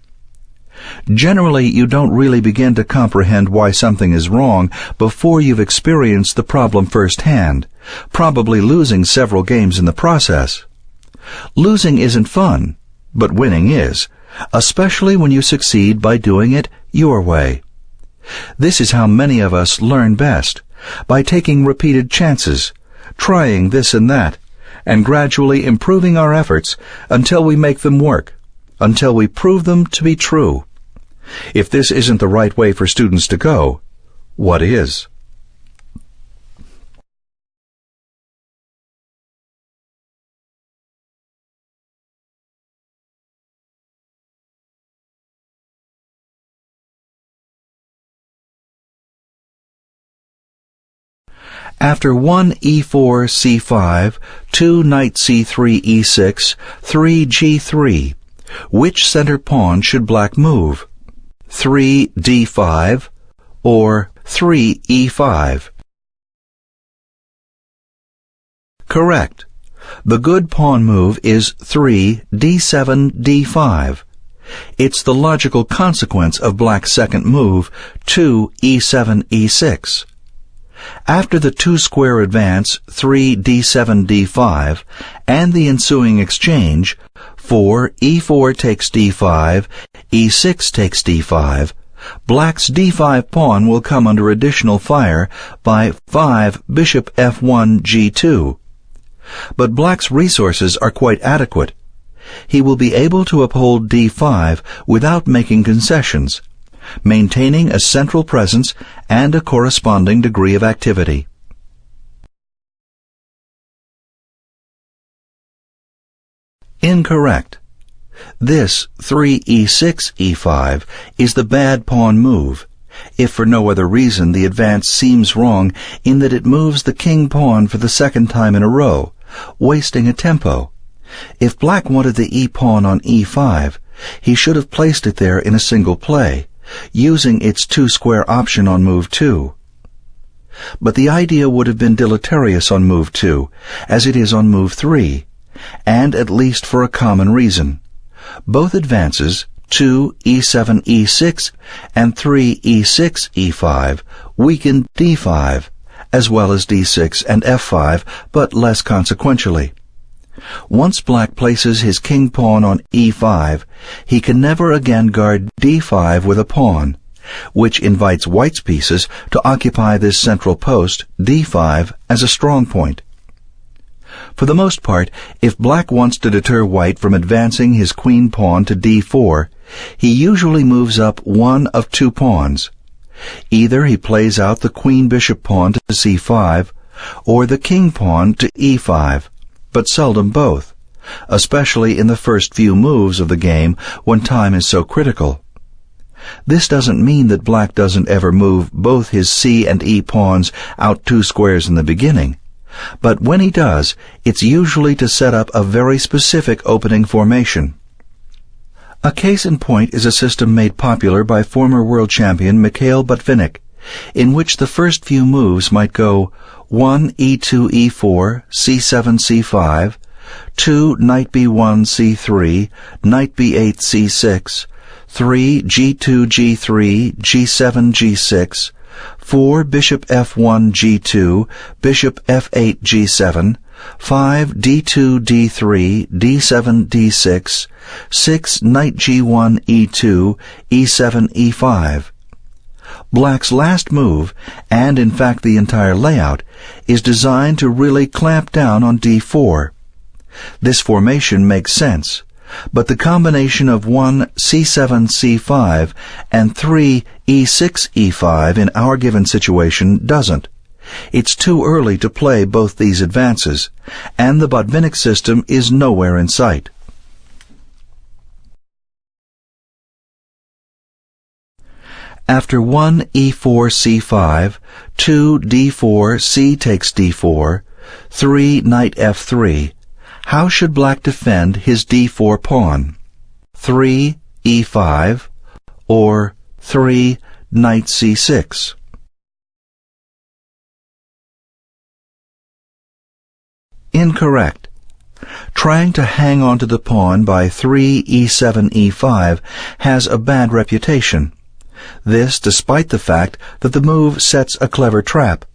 Generally, you don't really begin to comprehend why something is wrong before you've experienced the problem firsthand, probably losing several games in the process. Losing isn't fun, but winning is, especially when you succeed by doing it your way. This is how many of us learn best, by taking repeated chances, trying this and that, and gradually improving our efforts until we make them work, until we prove them to be true. If this isn't the right way for students to go, what is? After 1 e4 c5, 2 knight c3 e6, 3 g3, which center pawn should black move? 3 d5 or 3 e5? Correct. The good pawn move is 3 d7 d5. It's the logical consequence of black's second move, 2 e7 e6. After the two-square advance 3 d7 d5 and the ensuing exchange 4 e4 takes d5, e6 takes d5, black's d5 pawn will come under additional fire by 5 bishop f1 g2. But black's resources are quite adequate. He will be able to uphold d5 without making concessions, maintaining a central presence and a corresponding degree of activity. Incorrect. This 3 e6 e5 is the bad pawn move, if for no other reason the advance seems wrong in that it moves the king pawn for the second time in a row, wasting a tempo. If black wanted the e-pawn on e5, he should have placed it there in a single play, using its two-square option on move 2. But the idea would have been deleterious on move 2, as it is on move 3, and at least for a common reason. Both advances, 2 e7 e6 and 3 e6 e5, weaken d5, as well as d6 and f5, but less consequentially. Once black places his king pawn on e5, he can never again guard d5 with a pawn, which invites white's pieces to occupy this central post, d5, as a strong point. For the most part, if black wants to deter white from advancing his queen pawn to d4, he usually moves up one of two pawns. Either he plays out the queen-bishop pawn to c5, or the king pawn to e5, but seldom both, especially in the first few moves of the game when time is so critical. This doesn't mean that black doesn't ever move both his c and e pawns out two squares in the beginning, but when he does, it's usually to set up a very specific opening formation. A case in point is a system made popular by former world champion Mikhail Botvinnik, in which the first few moves might go 1 e2 e4, c7 c5, 2 knight b1 c3, knight b8 c6, 3 g2 g3, g7 g6, 4 bishop f1 g2, bishop f8 g7, 5 d2 d3, d7 d6, 6 knight g1 e2, e7 e5. Black's last move, and in fact the entire layout, is designed to really clamp down on d4. This formation makes sense, but the combination of 1 c7 c5 and 3 e6 e5 in our given situation doesn't. It's too early to play both these advances, and the Botvinnik system is nowhere in sight. After 1 e4 c5, 2 d4 c takes d4, 3 knight f3, how should black defend his d4 pawn? 3 e5 or 3 knight c6? Incorrect. Trying to hang on to the pawn by 3 e7 e5 has a bad reputation. This despite the fact that the move sets a clever trap.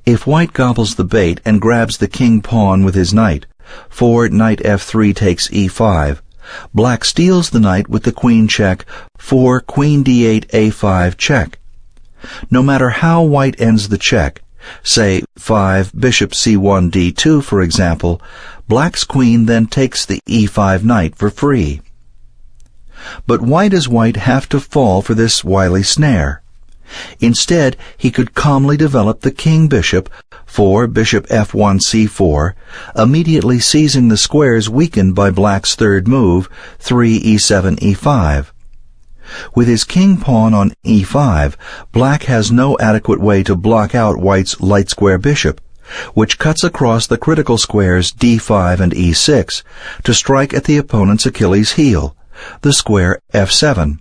If white gobbles the bait and grabs the king pawn with his knight, 4 knight f3 takes e5, black steals the knight with the queen check, 4 queen d8 a5 check. No matter how white ends the check, say 5 bishop c1 d2 for example, black's queen then takes the e5 knight for free. But why does white have to fall for this wily snare? Instead, he could calmly develop the king-bishop, 4 bishop f1 c4, immediately seizing the squares weakened by black's third move, 3 e7 e5. With his king pawn on e5, black has no adequate way to block out white's light square bishop, which cuts across the critical squares d5 and e6 to strike at the opponent's Achilles heel, the square f7.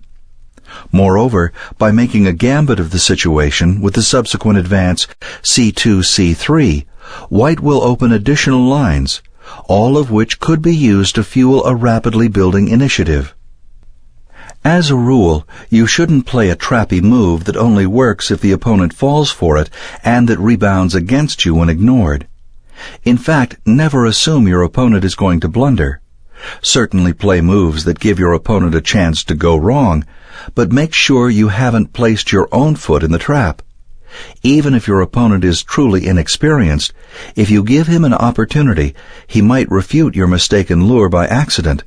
Moreover, by making a gambit of the situation with the subsequent advance c2 c3, white will open additional lines, all of which could be used to fuel a rapidly building initiative. As a rule, you shouldn't play a trappy move that only works if the opponent falls for it and that rebounds against you when ignored. In fact, never assume your opponent is going to blunder. Certainly play moves that give your opponent a chance to go wrong, but make sure you haven't placed your own foot in the trap. Even if your opponent is truly inexperienced, if you give him an opportunity, he might refute your mistaken lure by accident.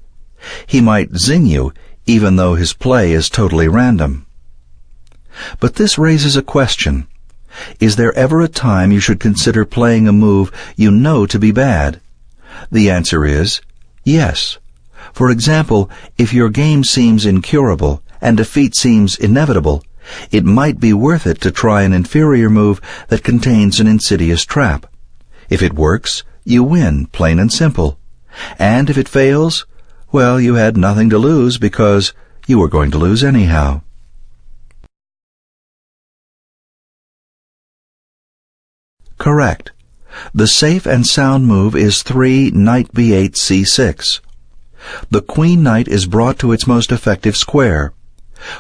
He might zing you, even though his play is totally random. But this raises a question. Is there ever a time you should consider playing a move you know to be bad? The answer is yes. For example, if your game seems incurable and defeat seems inevitable, it might be worth it to try an inferior move that contains an insidious trap. If it works, you win, plain and simple. And if it fails, well, you had nothing to lose because you were going to lose anyhow. Correct. The safe and sound move is 3 knight b8 c6. The queen knight is brought to its most effective square.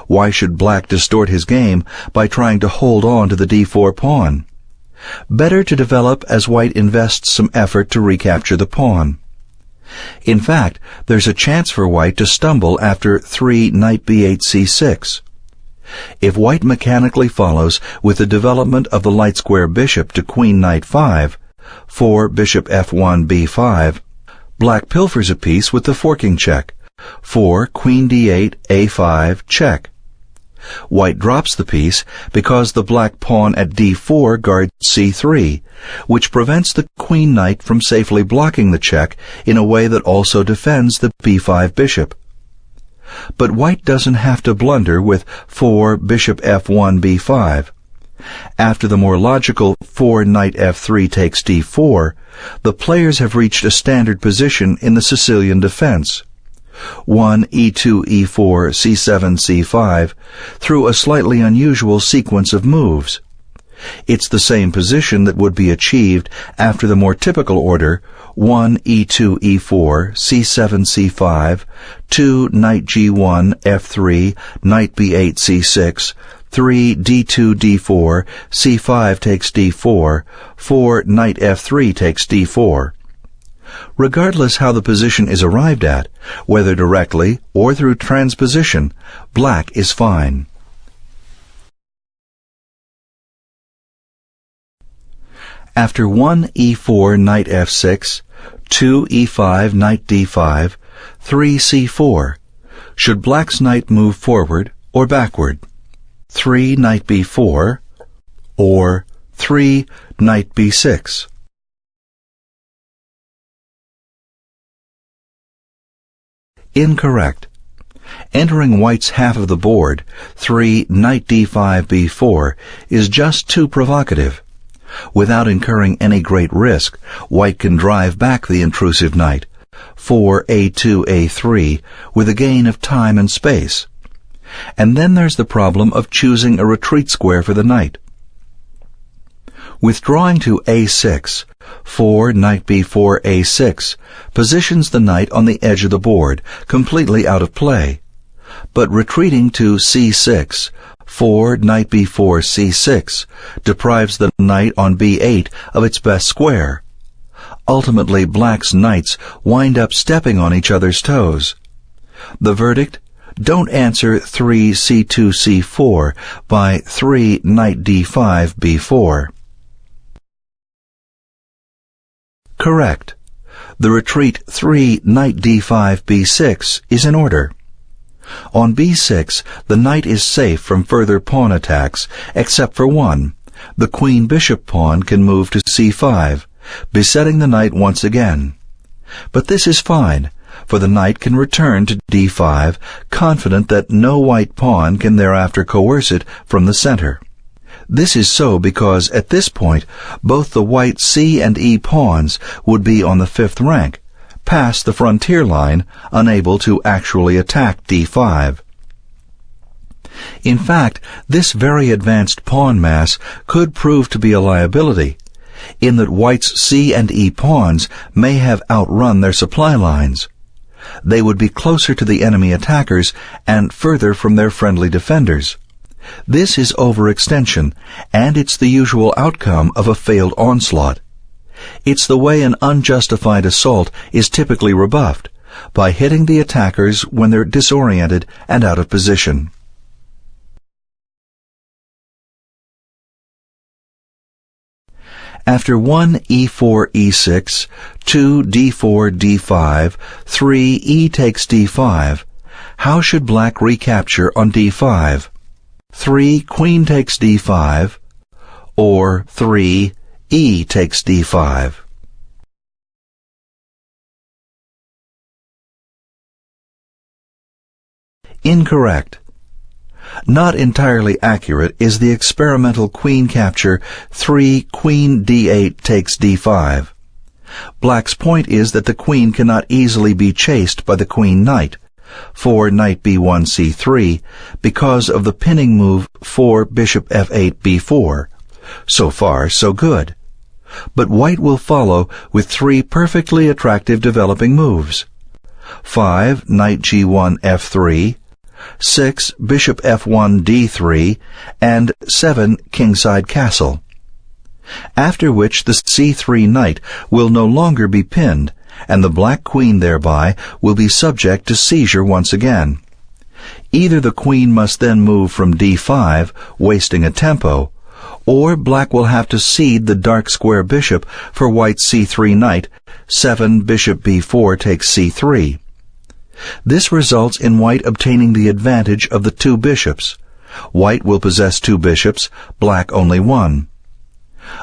Why should black distort his game by trying to hold on to the d4 pawn? Better to develop as white invests some effort to recapture the pawn. In fact, there's a chance for white to stumble after 3 knight b8 c6. If white mechanically follows with the development of the light square bishop to queen knight 5, 4 bishop f1 b5, black pilfers a piece with the forking check, 4 queen d8 a5 check. White drops the piece because the black pawn at d4 guards c3, which prevents the queen knight from safely blocking the check in a way that also defends the b5 bishop. But white doesn't have to blunder with 4 bishop f1 b5. After the more logical 4 knight f3 takes d4, the players have reached a standard position in the Sicilian defense. 1 e2 e4 c7 c5 through a slightly unusual sequence of moves. It's the same position that would be achieved after the more typical order 1 e2 e4 c7 c5 2 knight g1 f3 knight b8 c6 3 d2 d4 c5 takes d4 4 knight f3 takes d4. Regardless how the position is arrived at, whether directly or through transposition, black is fine. After 1 e4 knight f6, 2 e5 knight d5, 3 c4, should black's knight move forward or backward? 3 knight b4 or 3 knight b6? Incorrect. Entering white's half of the board, 3 knight d5 b4, is just too provocative. Without incurring any great risk, white can drive back the intrusive knight, 4 a2 a3, with a gain of time and space. And then there's the problem of choosing a retreat square for the knight. Withdrawing to a6, 4 knight b4 a6, positions the knight on the edge of the board, completely out of play. But retreating to c6, 4 knight b4 c6, deprives the knight on b8 of its best square. Ultimately, black's knights wind up stepping on each other's toes. The verdict? Don't answer 3 c2 c4 by 3 knight d5 b4. Correct. The retreat 3 knight d5 b6 is in order. On b6, the knight is safe from further pawn attacks, except for one. The queen-bishop pawn can move to c5, besetting the knight once again. But this is fine, for the knight can return to d5, confident that no white pawn can thereafter coerce it from the center. This is so because at this point, both the white c and e pawns would be on the 5th rank, past the frontier line, unable to actually attack d5. In fact, this very advanced pawn mass could prove to be a liability. in that white's C and E pawns may have outrun their supply lines. They would be closer to the enemy attackers and further from their friendly defenders. This is overextension, and it's the usual outcome of a failed onslaught. It's the way an unjustified assault is typically rebuffed, by hitting the attackers when they're disoriented and out of position. After 1 e4 e6, 2 d4 d5, 3 e takes d5, how should black recapture on d5? 3 queen takes d5, or 3 e takes d5. Incorrect. Not entirely accurate is the experimental queen capture 3 queen d8 takes d5. Black's point is that the queen cannot easily be chased by the queen knight, 4 knight b1 c3, because of the pinning move 4 bishop f8 b4. So far, so good. But white will follow with 3 perfectly attractive developing moves. 5 knight g1 f3, 6 bishop f1 d3, and 7 kingside castle. After which the c3 knight will no longer be pinned, and the black queen thereby will be subject to seizure once again. Either the queen must then move from d5, wasting a tempo, or black will have to cede the dark square bishop for white's c3 knight, 7 bishop b4 takes c3. This results in white obtaining the advantage of the 2 bishops. White will possess 2 bishops, black only 1.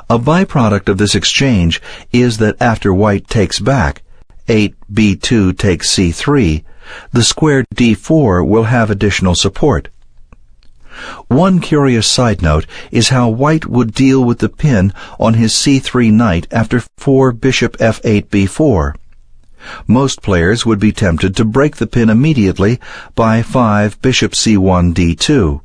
A byproduct of this exchange is that after white takes back, 8 b2 takes c3, the square d4 will have additional support. One curious side note is how white would deal with the pin on his c3 knight after 4 bishop f8 b4. Most players would be tempted to break the pin immediately by 5 bishop c1 d2.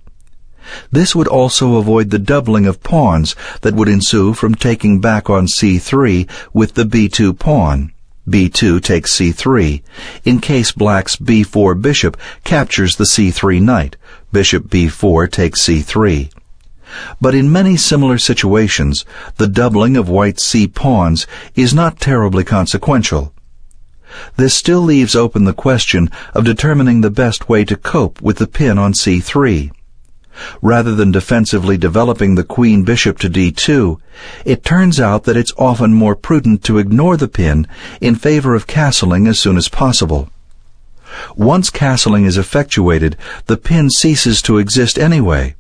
This would also avoid the doubling of pawns that would ensue from taking back on c3 with the b2 pawn. b2 takes c3, in case black's b4 bishop captures the c3 knight. Bishop b4 takes c3. But in many similar situations, the doubling of white's c pawns is not terribly consequential. This still leaves open the question of determining the best way to cope with the pin on c3. Rather than defensively developing the queen bishop to d2, it turns out that it's often more prudent to ignore the pin in favor of castling as soon as possible. Once castling is effectuated, the pin ceases to exist anyway.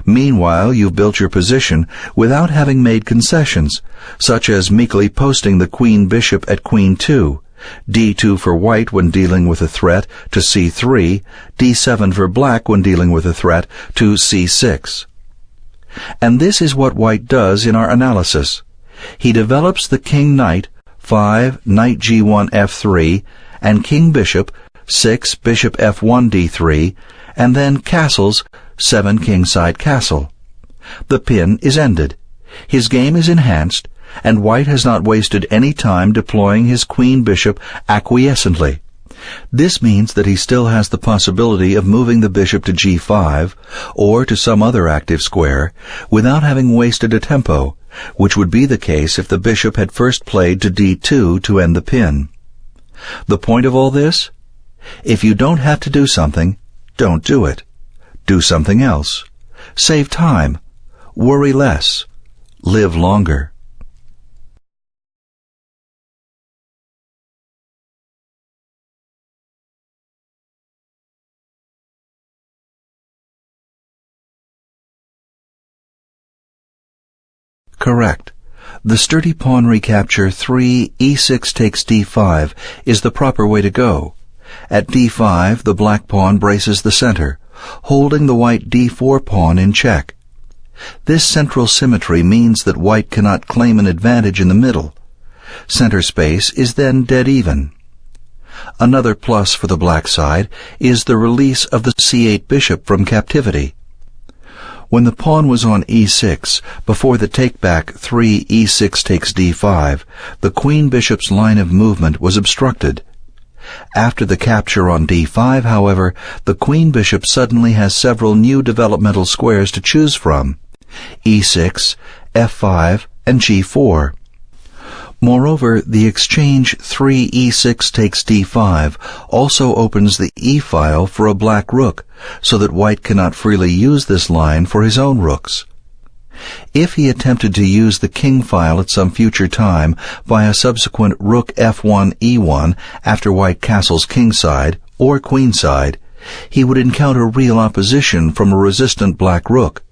Meanwhile, you've built your position without having made concessions, such as meekly posting the queen bishop at queen 2, d2 for white when dealing with a threat to c3, d7 for black when dealing with a threat to c6. And this is what white does in our analysis. He develops the king knight, 5 knight g1 f3, and king bishop, 6 bishop f1 d3, and then castles, 7 kingside castle. The pin is ended. His game is enhanced, and white has not wasted any time deploying his queen bishop acquiescently. This means that he still has the possibility of moving the bishop to g5 or to some other active square without having wasted a tempo, which would be the case if the bishop had first played to d2 to end the pin. The point of all this? If you don't have to do something, don't do it. Do something else. Save time. Worry less. Live longer. Correct. The sturdy pawn recapture 3 e6 takes d5 is the proper way to go. At d5, the black pawn braces the center, holding the white d4 pawn in check. This central symmetry means that white cannot claim an advantage in the middle. Center space is then dead even. Another plus for the black side is the release of the c8 bishop from captivity. When the pawn was on e6, before the take-back 3 e6 takes d5, the queen-bishop's line of movement was obstructed. After the capture on d5, however, the queen-bishop suddenly has several new developmental squares to choose from: e6, f5, and g4. Moreover, the exchange 3 e6 takes d5 also opens the e-file for a black rook, so that white cannot freely use this line for his own rooks. If he attempted to use the king file at some future time by a subsequent rook f1 e1 after white castles kingside or queenside, he would encounter real opposition from a resistant black rook.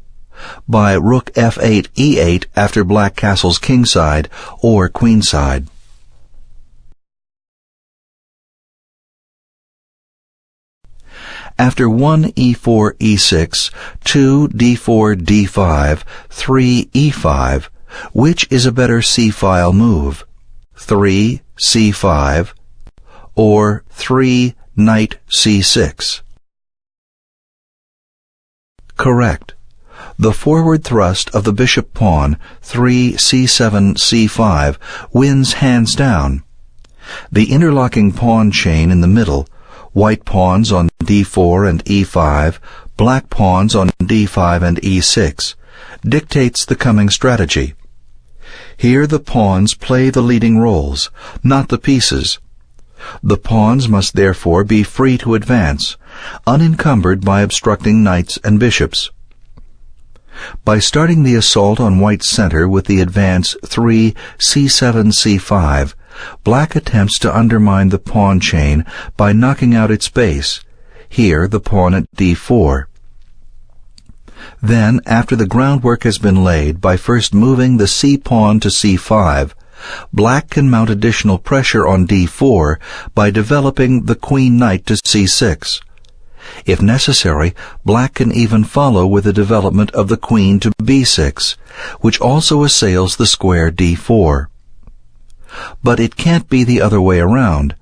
By rook f8 e8 after black castles kingside or queenside. After 1 e4 e6, 2 d4 d5, 3 e5, which is a better c-file move? 3 c5 or 3 knight c6? Correct. The forward thrust of the bishop pawn, 3 c7 c5, wins hands down. The interlocking pawn chain in the middle, white pawns on d4 and e5, black pawns on d5 and e6, dictates the coming strategy. Here the pawns play the leading roles, not the pieces. The pawns must therefore be free to advance, unencumbered by obstructing knights and bishops. By starting the assault on white's center with the advance 3 c7 c5, black attempts to undermine the pawn chain by knocking out its base, here the pawn at d4. Then, after the groundwork has been laid by first moving the c-pawn to c5, black can mount additional pressure on d4 by developing the queen-knight to c6. If necessary, black can even follow with the development of the queen to b6, which also assails the square d4. But it can't be the other way around,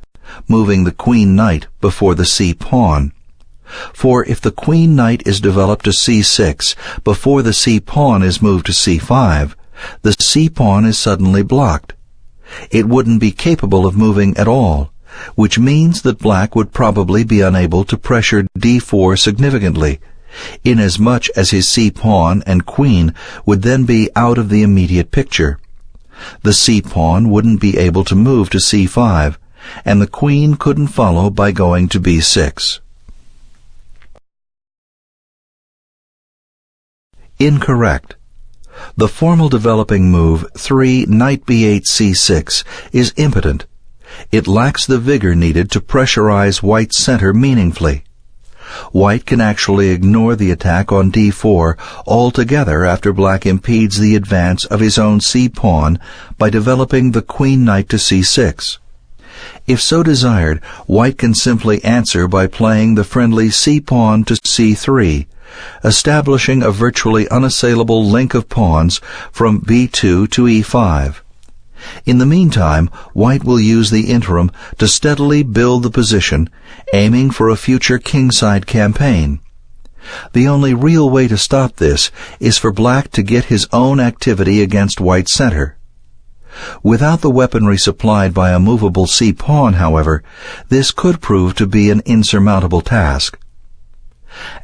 moving the queen-knight before the c-pawn. For if the queen-knight is developed to c6 before the c-pawn is moved to c5, the c-pawn is suddenly blocked. It wouldn't be capable of moving at all, which means that black would probably be unable to pressure d4 significantly, inasmuch as his c-pawn and queen would then be out of the immediate picture. The c-pawn wouldn't be able to move to c5, and the queen couldn't follow by going to b6. Incorrect. The formal developing move 3 knight b8 c6 is impotent. It lacks the vigor needed to pressurize white's center meaningfully. White can actually ignore the attack on d4 altogether after black impedes the advance of his own c-pawn by developing the queen-knight to c6. If so desired, white can simply answer by playing the friendly c-pawn to c3, establishing a virtually unassailable link of pawns from b2 to e5. In the meantime, white will use the interim to steadily build the position, aiming for a future kingside campaign. The only real way to stop this is for black to get his own activity against white's center. Without the weaponry supplied by a movable c-pawn, however, this could prove to be an insurmountable task.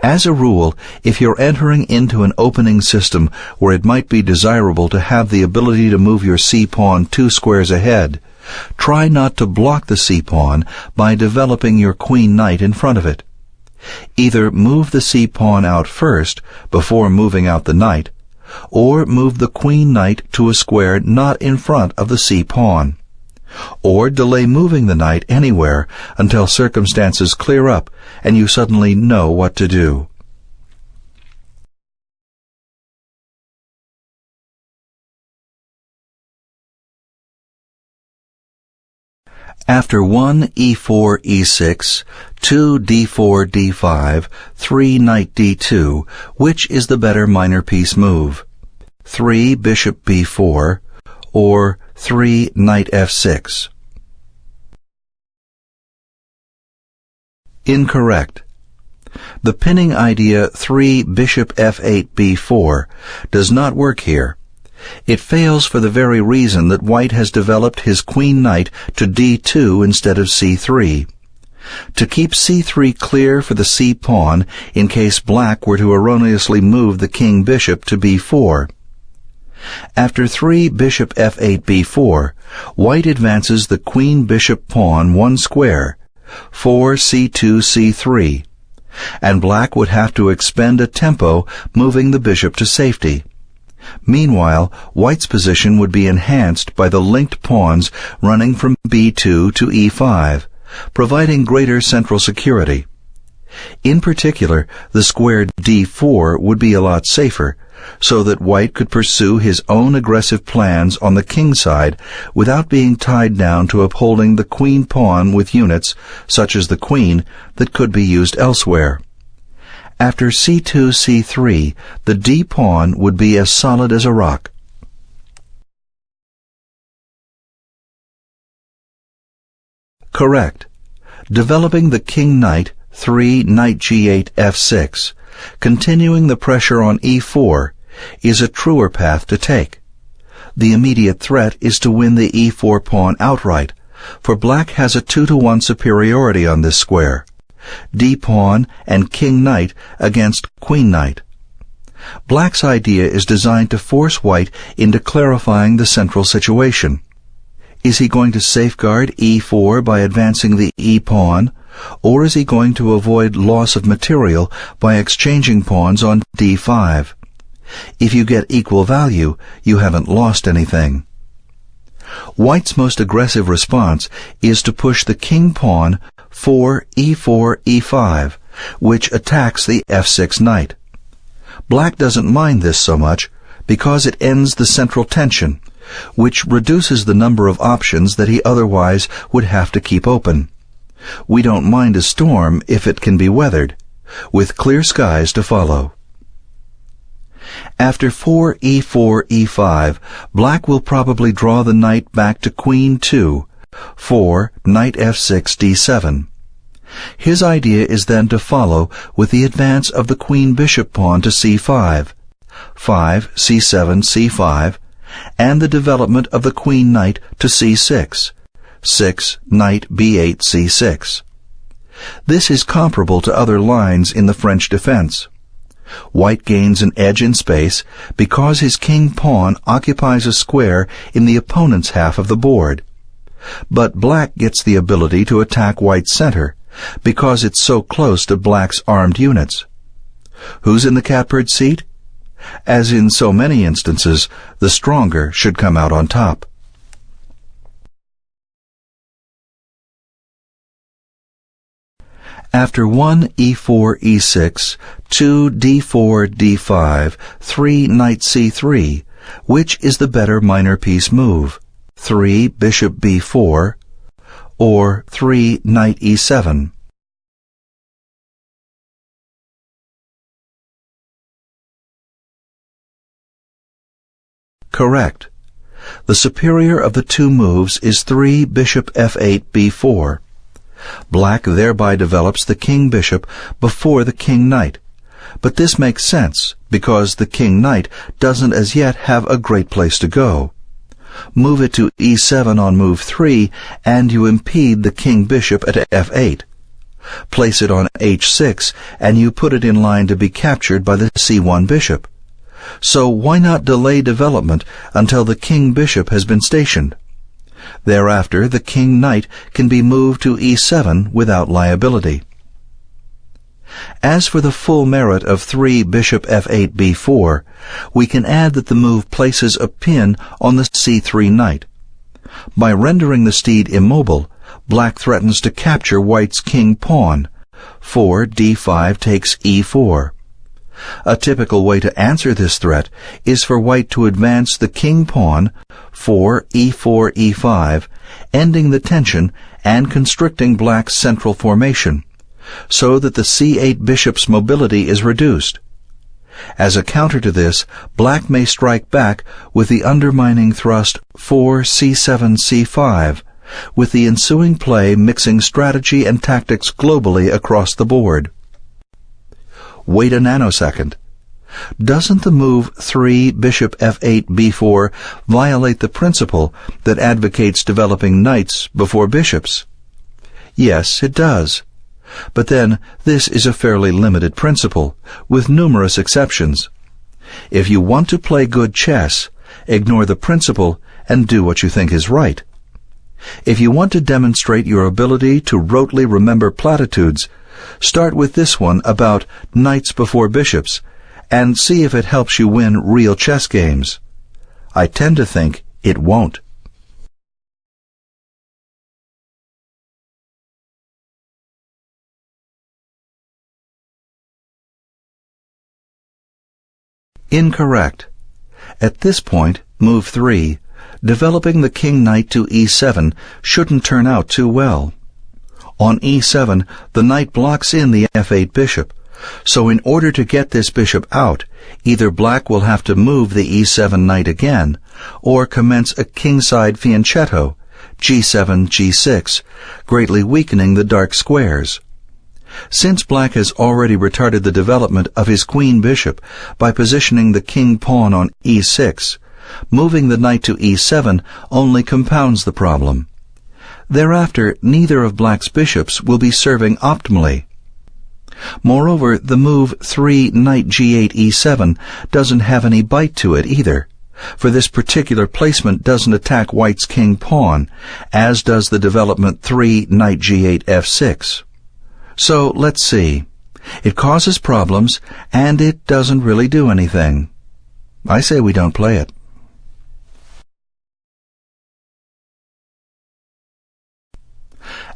As a rule, if you're entering into an opening system where it might be desirable to have the ability to move your c-pawn 2 squares ahead, try not to block the c-pawn by developing your queen-knight in front of it. Either move the c-pawn out first before moving out the knight, or move the queen-knight to a square not in front of the c-pawn. Or delay moving the knight anywhere until circumstances clear up and you suddenly know what to do. After 1 e4 e6, 2 d4 d5, 3 knight d2, which is the better minor piece move? 3 bishop b4 or 3 knight f6? Incorrect. The pinning idea 3 bishop f8 b4 does not work here. It fails for the very reason that white has developed his queen-knight to d2 instead of c3. To keep c3 clear for the c-pawn in case black were to erroneously move the king-bishop to b4. After 3 bishop f8 b4, white advances the queen-bishop-pawn one square, 4 c2 c3, and black would have to expend a tempo moving the bishop to safety. Meanwhile, white's position would be enhanced by the linked pawns running from b2 to e5, providing greater central security. In particular, the square d4 would be a lot safer, so that white could pursue his own aggressive plans on the king side without being tied down to upholding the queen pawn with units, such as the queen, that could be used elsewhere. After c2 c3, the d-pawn would be as solid as a rock. Correct. Developing the king-knight 3 knight g8 f6, continuing the pressure on e4, is a truer path to take. The immediate threat is to win the e4 pawn outright, for black has a 2-to-1 superiority on this square, d-pawn and king-knight against queen-knight. Black's idea is designed to force white into clarifying the central situation. Is he going to safeguard e4 by advancing the e-pawn, or is he going to avoid loss of material by exchanging pawns on d5? If you get equal value, you haven't lost anything. White's most aggressive response is to push the king-pawn 4 e4 e5, which attacks the f6 knight. Black doesn't mind this so much because it ends the central tension, which reduces the number of options that he otherwise would have to keep open. We don't mind a storm if it can be weathered, with clear skies to follow. After 4 e4 e5, black will probably draw the knight back to queen 2, 4 knight f6 d7. His idea is then to follow with the advance of the queen-bishop pawn to c5, 5 c7 c5, and the development of the queen-knight to c6, 6 knight b8 c6. This is comparable to other lines in the French defense. White gains an edge in space because his king-pawn occupies a square in the opponent's half of the board. But black gets the ability to attack white's center because it's so close to black's armed units. Who's in the catbird seat? As in so many instances, the stronger should come out on top. After 1 e4 e6, 2 d4 d5, 3 knight c3, which is the better minor piece move? 3 bishop b4 or 3 knight e7? Correct. The superior of the two moves is 3 bishop f8 b4. Black thereby develops the king-bishop before the king-knight, but this makes sense because the king-knight doesn't as yet have a great place to go. Move it to e7 on move 3 and you impede the king-bishop at f8. Place it on h6 and you put it in line to be captured by the c1 bishop. So why not delay development until the king-bishop has been stationed? Thereafter, the king-knight can be moved to e7 without liability. As for the full merit of 3 bishop f8 b4, we can add that the move places a pin on the c3 knight. By rendering the steed immobile, black threatens to capture white's king-pawn. 4 d5 takes e4. A typical way to answer this threat is for white to advance the king-pawn 4 e4 e5, ending the tension and constricting black's central formation, so that the c8 bishop's mobility is reduced. As a counter to this, black may strike back with the undermining thrust 4 c7 c5, with the ensuing play mixing strategy and tactics globally across the board. Wait a nanosecond. Doesn't the move 3 bishop f8 b4 violate the principle that advocates developing knights before bishops? Yes, it does. But then, this is a fairly limited principle, with numerous exceptions. If you want to play good chess, ignore the principle and do what you think is right. If you want to demonstrate your ability to rotely remember platitudes, start with this one about knights before bishops, and see if it helps you win real chess games. I tend to think it won't. Incorrect. At this point, move 3, developing the king-knight to e7 shouldn't turn out too well. On e7, the knight blocks in the f8 bishop, so in order to get this bishop out, either black will have to move the e7 knight again, or commence a kingside fianchetto, g7, g6, greatly weakening the dark squares. Since black has already retarded the development of his queen-bishop by positioning the king-pawn on e6, moving the knight to e7 only compounds the problem. Thereafter, neither of black's bishops will be serving optimally. Moreover, the move 3 knight g8 e7 doesn't have any bite to it either, for this particular placement doesn't attack white's king-pawn, as does the development 3 knight g8 f6. So, let's see. It causes problems, and it doesn't really do anything. I say we don't play it.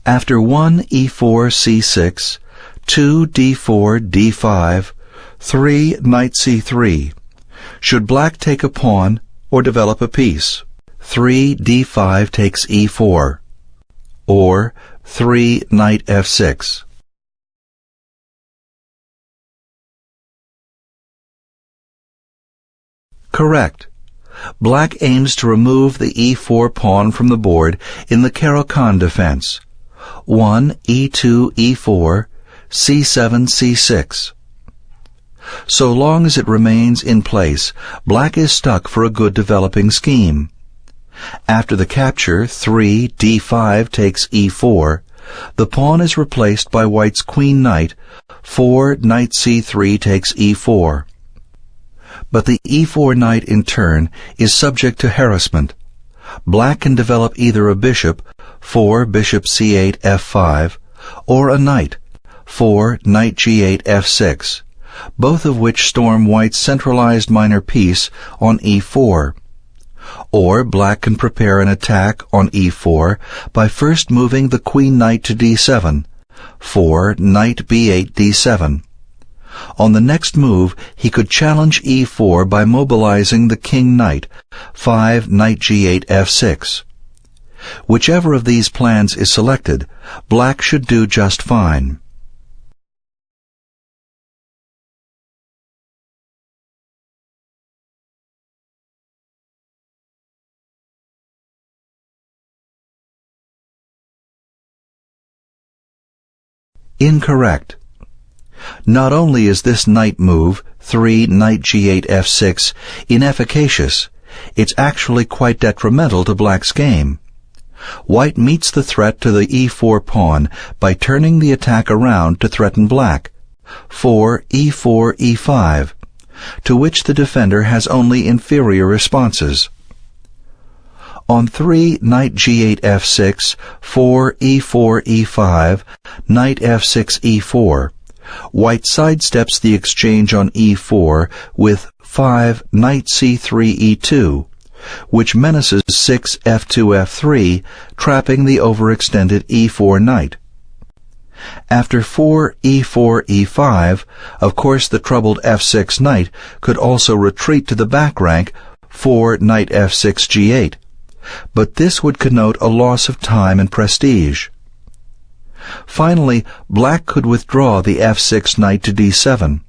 After 1 e4 c6, 2 d4 d5, 3 knight c3, should black take a pawn or develop a piece? 3 d5 takes e4, or 3 knight f6. Correct. Black aims to remove the e4 pawn from the board in the Caro-Kann defense. 1 e2 e4, c7 c6. So long as it remains in place, black is stuck for a good developing scheme. After the capture 3 d5 takes e4, the pawn is replaced by white's queen-knight, 4 knight c3 takes e4. But the e4 knight in turn is subject to harassment. Black can develop either a bishop, 4 bishop c8 f5, or a knight, 4 knight g8 f6, both of which storm white's centralized minor piece on e4. Or black can prepare an attack on e4 by first moving the queen-knight to d7, 4 knight b8 d7. On the next move, he could challenge e4 by mobilizing the king-knight, 5 knight g8 f6. Whichever of these plans is selected, black should do just fine. Incorrect. Not only is this knight move, 3 knight g8 f6, inefficacious, it's actually quite detrimental to black's game. White meets the threat to the e4 pawn by turning the attack around to threaten black, 4 e4 e5, to which the defender has only inferior responses. On 3 knight g8 f6, 4 e4 e5, knight f6 e4, white sidesteps the exchange on e4 with 5 knight c3 e2, which menaces 6 f2 f3, trapping the overextended e4 knight. After 4 e4 e5, of course the troubled f6 knight could also retreat to the back rank 4 knight f6 g8, but this would connote a loss of time and prestige. Finally, black could withdraw the f6 knight to d7,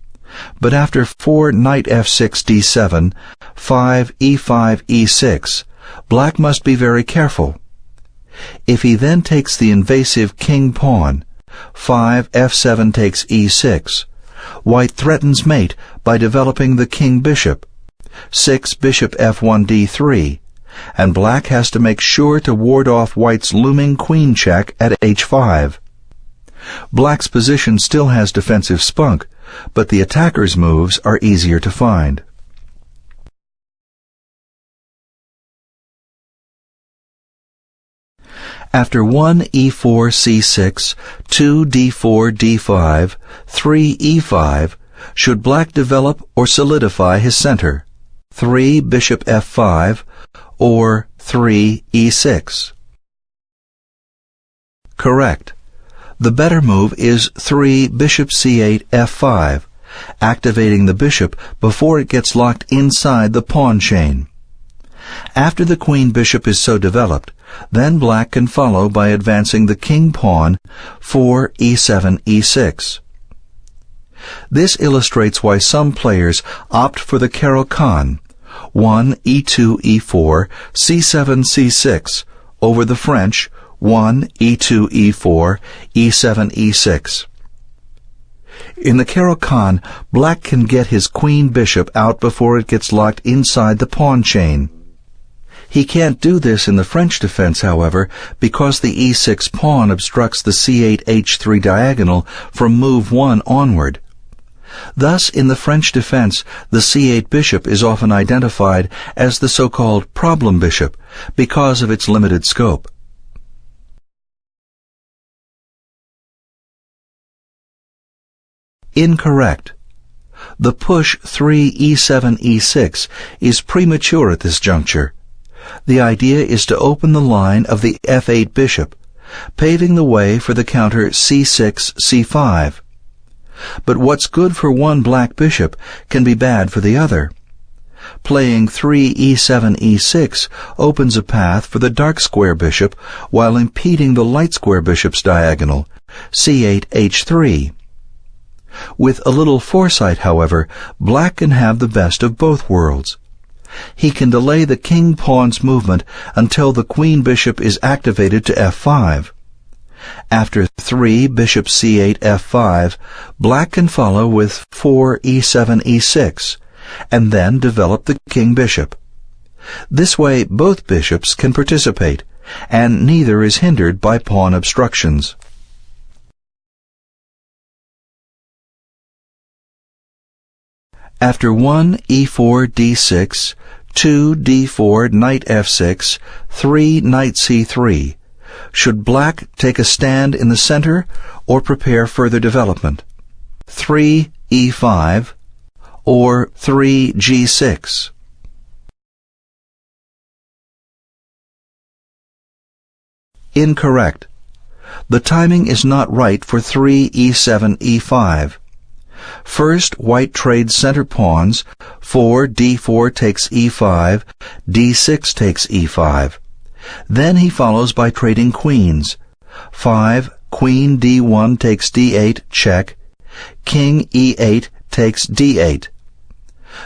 but after 4 knight f6 d7, 5 e5 e6, black must be very careful. If he then takes the invasive king pawn, 5 f7 takes e6, white threatens mate by developing the king-bishop, 6 bishop f1 d3, and black has to make sure to ward off white's looming queen check at h5. Black's position still has defensive spunk, but the attacker's moves are easier to find. After 1 e4 c6, 2 d4 d5, 3 e5, should black develop or solidify his center, 3 bishop f5, or 3 e6? Correct. The better move is 3 bishop c8 f5, activating the bishop before it gets locked inside the pawn chain. After the queen-bishop is so developed, then black can follow by advancing the king-pawn 4 e7 e6. This illustrates why some players opt for the Caro-Kann, 1 e2 e4 c7 c6, over the French 1 e2 e4 e7 e6. In the Caro-Kann, black can get his queen-bishop out before it gets locked inside the pawn chain. He can't do this in the French defense, however, because the e6 pawn obstructs the c8 h3 diagonal from move 1 onward. Thus, in the French defense, the c8 bishop is often identified as the so-called problem bishop because of its limited scope. Incorrect. The push 3 e7 e6 is premature at this juncture. The idea is to open the line of the f8 bishop, paving the way for the counter c6 c5. But what's good for one black bishop can be bad for the other. Playing 3 e7 e6 opens a path for the dark square bishop while impeding the light square bishop's diagonal, c8 h3. With a little foresight, however, black can have the best of both worlds. He can delay the king-pawn's movement until the queen-bishop is activated to f5. After 3 bishop c8 f5, black can follow with 4 e7 e6, and then develop the king-bishop. This way both bishops can participate, and neither is hindered by pawn obstructions. After 1 e4 d6, 2 d4 knight f6, 3 knight c3, should black take a stand in the center or prepare further development? 3 e5 or 3 g6? Incorrect. The timing is not right for 3 e7 e5. First, white trades center pawns, 4 d4 takes e5, d6 takes e5. Then he follows by trading queens. 5 queen d1 takes d8, check. King e8 takes d8.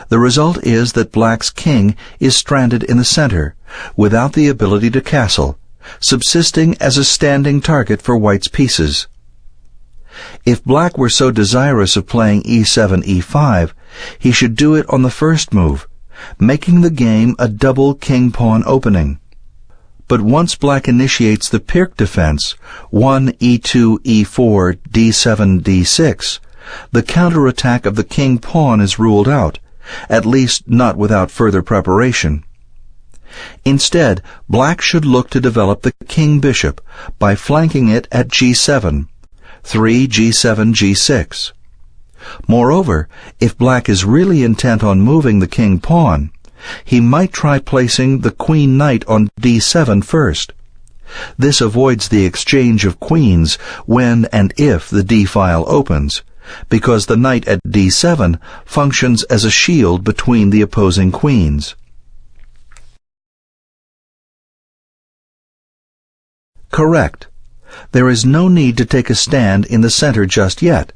The result is that black's king is stranded in the center, without the ability to castle, subsisting as a standing target for white's pieces. If black were so desirous of playing e7 e5, he should do it on the first move, making the game a double king-pawn opening. But once black initiates the Pirc defense, 1 e2 e4 d7 d6, the counterattack of the king-pawn is ruled out, at least not without further preparation. Instead, black should look to develop the king-bishop by flanking it at g7, 3 g7 g6. Moreover, if black is really intent on moving the king-pawn, he might try placing the queen-knight on d7 first. This avoids the exchange of queens when and if the d-file opens, because the knight at d7 functions as a shield between the opposing queens. Correct. There is no need to take a stand in the center just yet,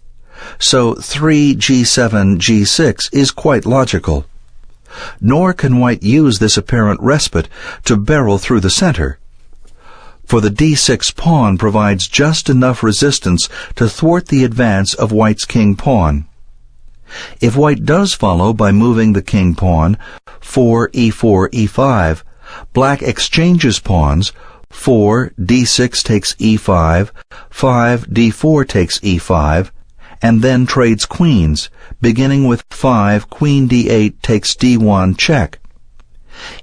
so 3 g7 g6 is quite logical. Nor can white use this apparent respite to barrel through the center, for the d6 pawn provides just enough resistance to thwart the advance of white's king-pawn. If white does follow by moving the king pawn, 4 e4 e5, black exchanges pawns, 4 d6 takes e5, 5 d4 takes e5, and then trades queens, beginning with 5 queen d8 takes d1 check.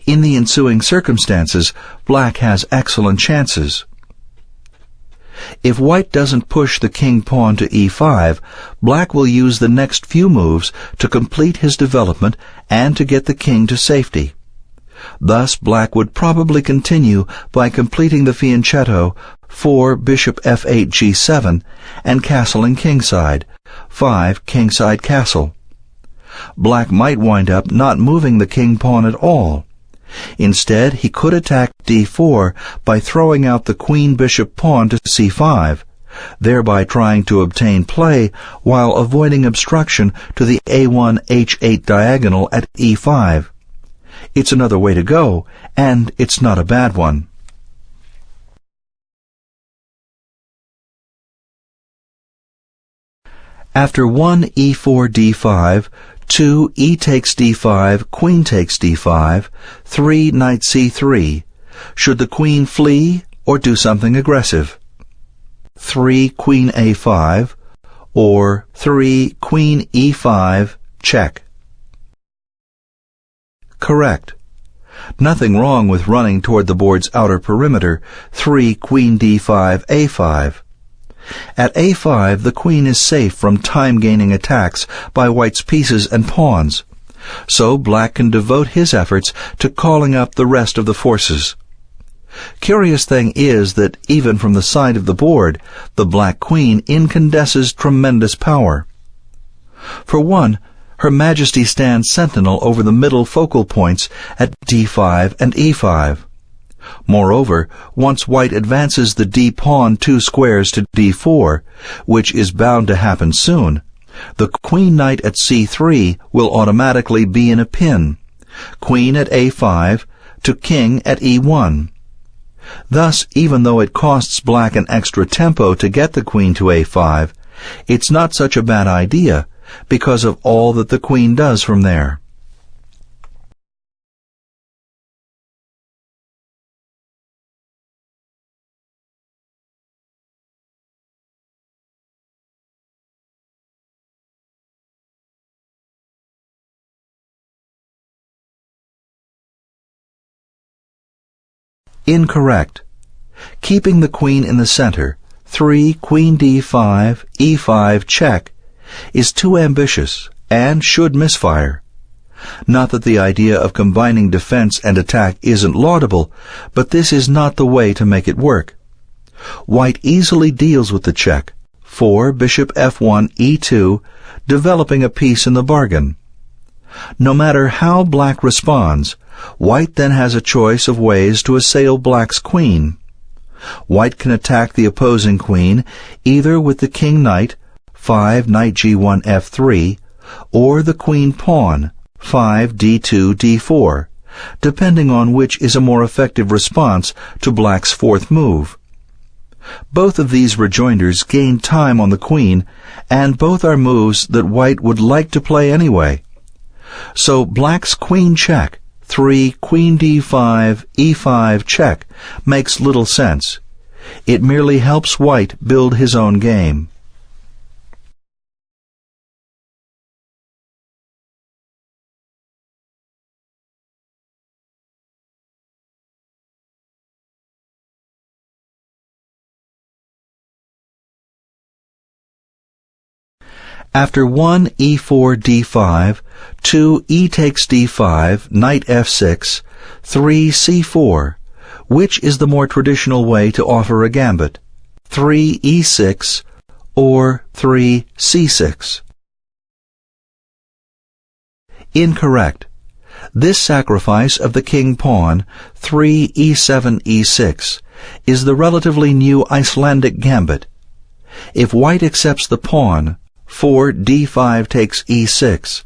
In the ensuing circumstances, black has excellent chances. If white doesn't push the king pawn to e5, black will use the next few moves to complete his development and to get the king to safety. Thus, black would probably continue by completing the fianchetto 4 bishop f8 g7 and castling kingside, 5 kingside castle. Black might wind up not moving the king pawn at all. Instead, he could attack d4 by throwing out the queen-bishop pawn to c5, thereby trying to obtain play while avoiding obstruction to the a1 h8 diagonal at e5. It's another way to go, and it's not a bad one. After 1 e4 d5, 2 e takes d5, queen takes d5, 3 knight c3. Should the queen flee or do something aggressive? 3 queen a5 or 3 queen e5 check. Correct. Nothing wrong with running toward the board's outer perimeter, 3 queen d5 a5. At a5, the queen is safe from time-gaining attacks by white's pieces and pawns, so black can devote his efforts to calling up the rest of the forces. Curious thing is that even from the side of the board, the black queen incandesces tremendous power. For one, Her Majesty stands sentinel over the middle focal points at d5 and e5. Moreover, once white advances the d-pawn 2 squares to d4, which is bound to happen soon, the queen knight at c3 will automatically be in a pin, queen at a5 to king at e1. Thus, even though it costs black an extra tempo to get the queen to a5, it's not such a bad idea because of all that the queen does from there. Incorrect. Keeping the queen in the center, 3 queen d5, e5 check, is too ambitious and should misfire. Not that the idea of combining defense and attack isn't laudable, but this is not the way to make it work. White easily deals with the check, 4 bishop f1 e2, developing a piece in the bargain. No matter how black responds, white then has a choice of ways to assail black's queen. White can attack the opposing queen either with the king knight, 5 knight g1 f3, or the queen pawn, 5 d2 d4, depending on which is a more effective response to black's fourth move. Both of these rejoinders gain time on the queen, and both are moves that white would like to play anyway. So black's queen check, 3 queen d5, e5 check, makes little sense. It merely helps white build his own game. After 1 e4 d5, 2 e takes d5, knight f6, 3 c4, which is the more traditional way to offer a gambit, 3 e6 or 3 c6? Incorrect. This sacrifice of the king pawn, 3 e7 e6, is the relatively new Icelandic gambit. If white accepts the pawn, 4 d5 takes e6,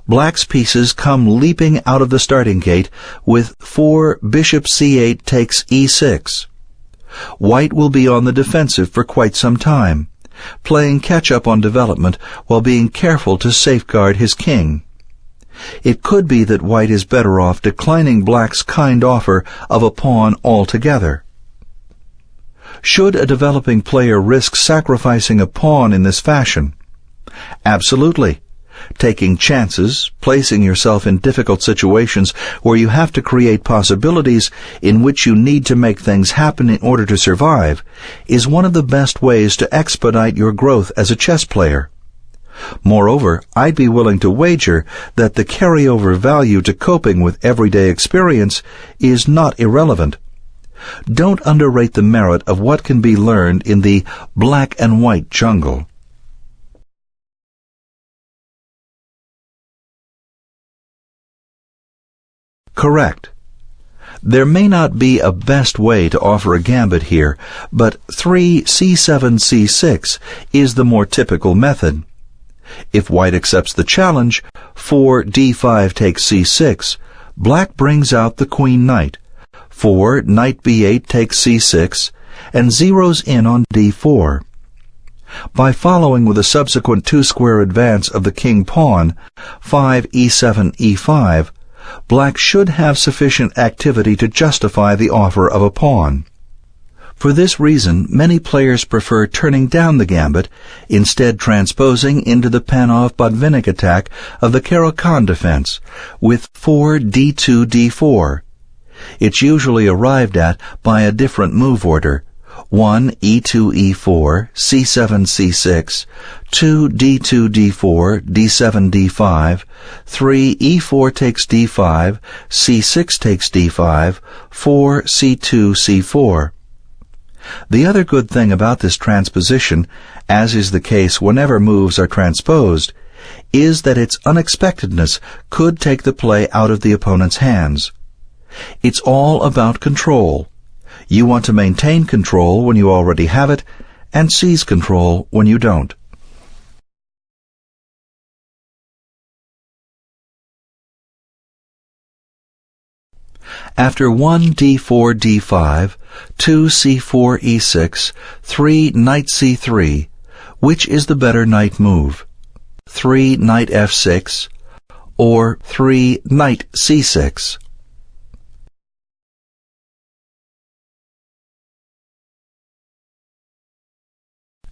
black's pieces come leaping out of the starting gate with 4 bishop c8 takes e6. White will be on the defensive for quite some time, playing catch-up on development while being careful to safeguard his king. It could be that white is better off declining black's kind offer of a pawn altogether. Should a developing player risk sacrificing a pawn in this fashion? Absolutely. Taking chances, placing yourself in difficult situations where you have to create possibilities in which you need to make things happen in order to survive, is one of the best ways to expedite your growth as a chess player. Moreover, I'd be willing to wager that the carryover value to coping with everyday experience is not irrelevant. Don't underrate the merit of what can be learned in the black and white jungle. Correct. There may not be a best way to offer a gambit here, but 3 c7 c6 is the more typical method. If white accepts the challenge, 4 d5 takes c6, black brings out the queen knight, 4 knight b8 takes c6, and zeroes in on d4. By following with a subsequent two-square advance of the king pawn, 5 e7 e5, black should have sufficient activity to justify the offer of a pawn. For this reason, many players prefer turning down the gambit, instead transposing into the Panov-Botvinnik attack of the Caro-Kann defense, with 4 d2 d4. It's usually arrived at by a different move order: 1 e2 e4, c7 c6, 2 d2 d4, d7 d5, 3 e4 takes d5, c6 takes d5, 4 c2 c4. The other good thing about this transposition, as is the case whenever moves are transposed, is that its unexpectedness could take the play out of the opponent's hands. It's all about control. You want to maintain control when you already have it, and seize control when you don't. After 1 d4 d5, 2 c4 e6, 3 knight c3, which is the better knight move? 3 knight f6, or 3 knight c6?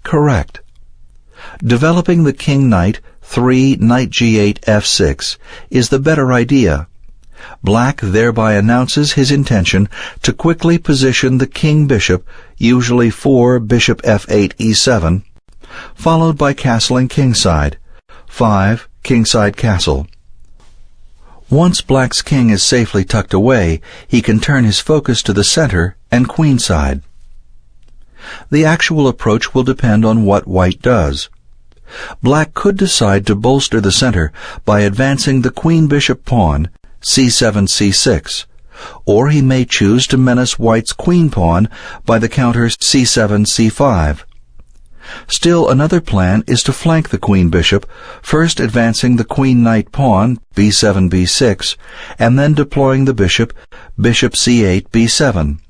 Correct. Developing the king-knight, 3 knight g8 f6, is the better idea. Black thereby announces his intention to quickly position the king-bishop, usually 4 bishop f8 e7, followed by castling kingside, 5 kingside castle. Once black's king is safely tucked away, he can turn his focus to the center and queenside. The actual approach will depend on what white does. Black could decide to bolster the center by advancing the queen-bishop pawn, c7 c6, or he may choose to menace white's queen pawn by the counter c7 c5. Still another plan is to flank the queen-bishop, first advancing the queen-knight pawn, b7 b6, and then deploying the bishop, bishop c8 b7.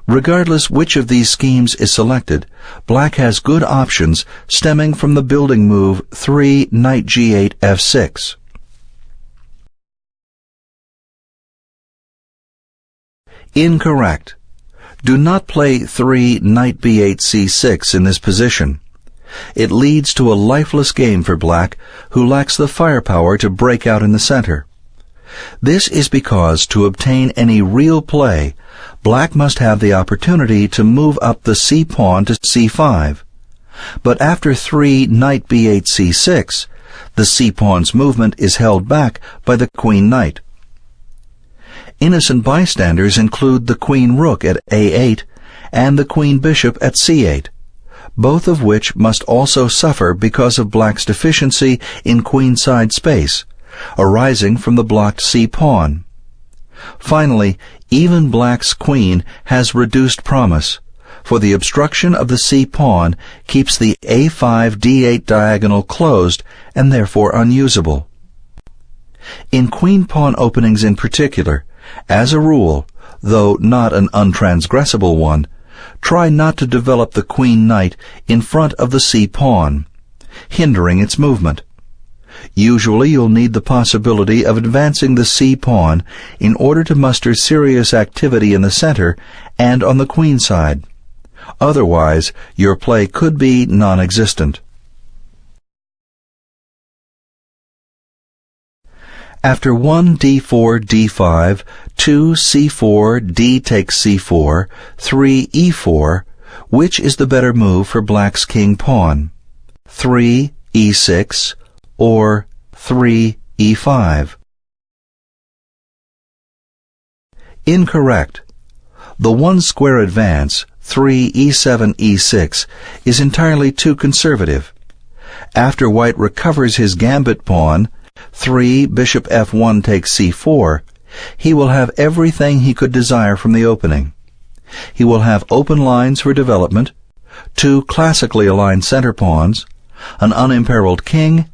Regardless which of these schemes is selected, black has good options stemming from the building move 3 knight g8 f6. Incorrect. Do not play 3 knight b8 c6 in this position. It leads to a lifeless game for black, who lacks the firepower to break out in the center. This is because to obtain any real play, black must have the opportunity to move up the c-pawn to c5. But after 3 knight b8 c6, the c-pawn's movement is held back by the queen-knight. Innocent bystanders include the queen-rook at a8 and the queen-bishop at c8, both of which must also suffer because of black's deficiency in queenside space, arising from the blocked c-pawn. Finally, even black's queen has reduced promise, for the obstruction of the c-pawn keeps the a5 d8 diagonal closed and therefore unusable. In queen-pawn openings in particular, as a rule, though not an untransgressible one, Try not to develop the queen-knight in front of the c-pawn, hindering its movement. Usually you'll need the possibility of advancing the c-pawn in order to muster serious activity in the center and on the queen side. Otherwise, your play could be non-existent. After 1 d4 d5, 2 c4 d takes c4, 3 e4, which is the better move for black's king-pawn? 3 e6 or 3 e5? Incorrect. The one-square advance, 3 e7 e6, is entirely too conservative. After white recovers his gambit pawn, 3 bishop f1 takes c4, he will have everything he could desire from the opening. He will have open lines for development, 2 classically aligned center pawns, an unimperiled king,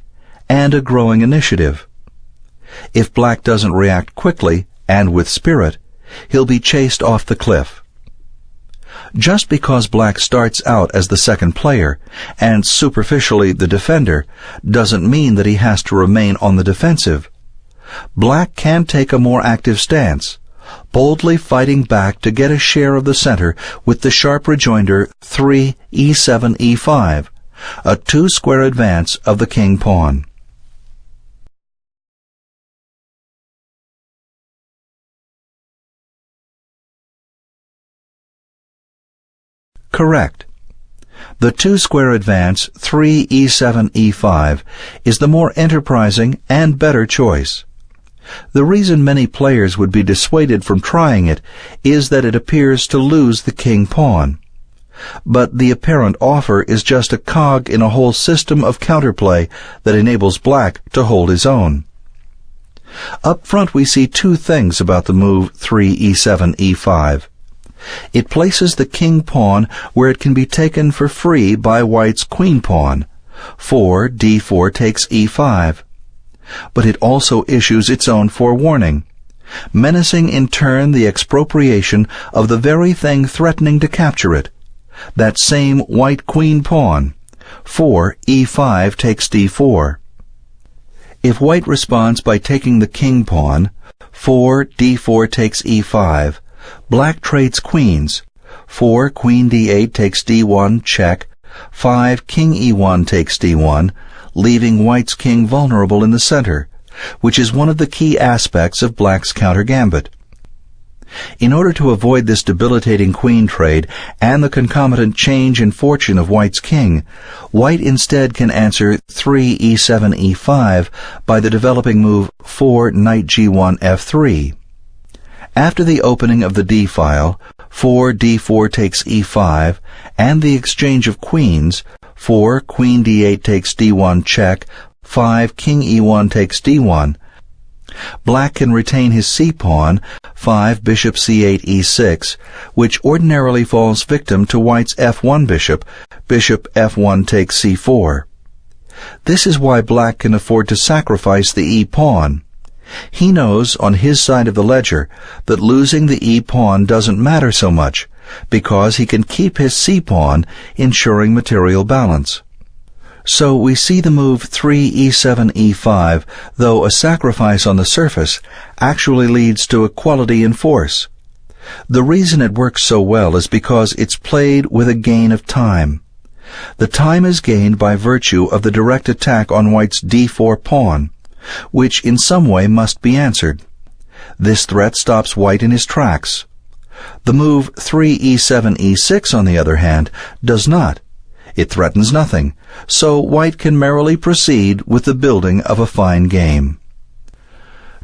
and a growing initiative. If black doesn't react quickly and with spirit, he'll be chased off the cliff. Just because black starts out as the second player and superficially the defender doesn't mean that he has to remain on the defensive. Black can take a more active stance, boldly fighting back to get a share of the center with the sharp rejoinder 3 e7 e5, a two-square advance of the king-pawn. Correct. The two-square advance 3 e7 e5 is the more enterprising and better choice. The reason many players would be dissuaded from trying it is that it appears to lose the king-pawn. But the apparent offer is just a cog in a whole system of counterplay that enables black to hold his own. Up front we see two things about the move 3 e7 e5. It places the king-pawn where it can be taken for free by white's queen-pawn. 4 d4 takes e5. But it also issues its own forewarning, menacing in turn the expropriation of the very thing threatening to capture it, that same white queen-pawn. 4 e5 takes d4. If white responds by taking the king-pawn, 4 d4 takes e5, black trades queens. 4 queen d8 takes d1, check. 5 king e1 takes d1, leaving white's king vulnerable in the center, which is one of the key aspects of black's counter-gambit. In order to avoid this debilitating queen trade and the concomitant change in fortune of white's king, white instead can answer 3 e7 e5 by the developing move 4 knight g1 f3. After the opening of the d-file, 4 d4 takes e5, and the exchange of queens, 4 queen d8 takes d1 check, 5 king e1 takes d1, black can retain his c-pawn, 5 bishop c8 e6, which ordinarily falls victim to white's f1 bishop, bishop f1 takes c4. This is why black can afford to sacrifice the e-pawn. He knows, on his side of the ledger, that losing the e-pawn doesn't matter so much, because he can keep his c-pawn, ensuring material balance. So we see the move 3 e7 e5, though a sacrifice on the surface, actually leads to equality in force. The reason it works so well is because it's played with a gain of time. The time is gained by virtue of the direct attack on white's d4 pawn, which in some way must be answered. This threat stops white in his tracks. The move 3 e7 e6, on the other hand, does not. It threatens nothing, so white can merrily proceed with the building of a fine game.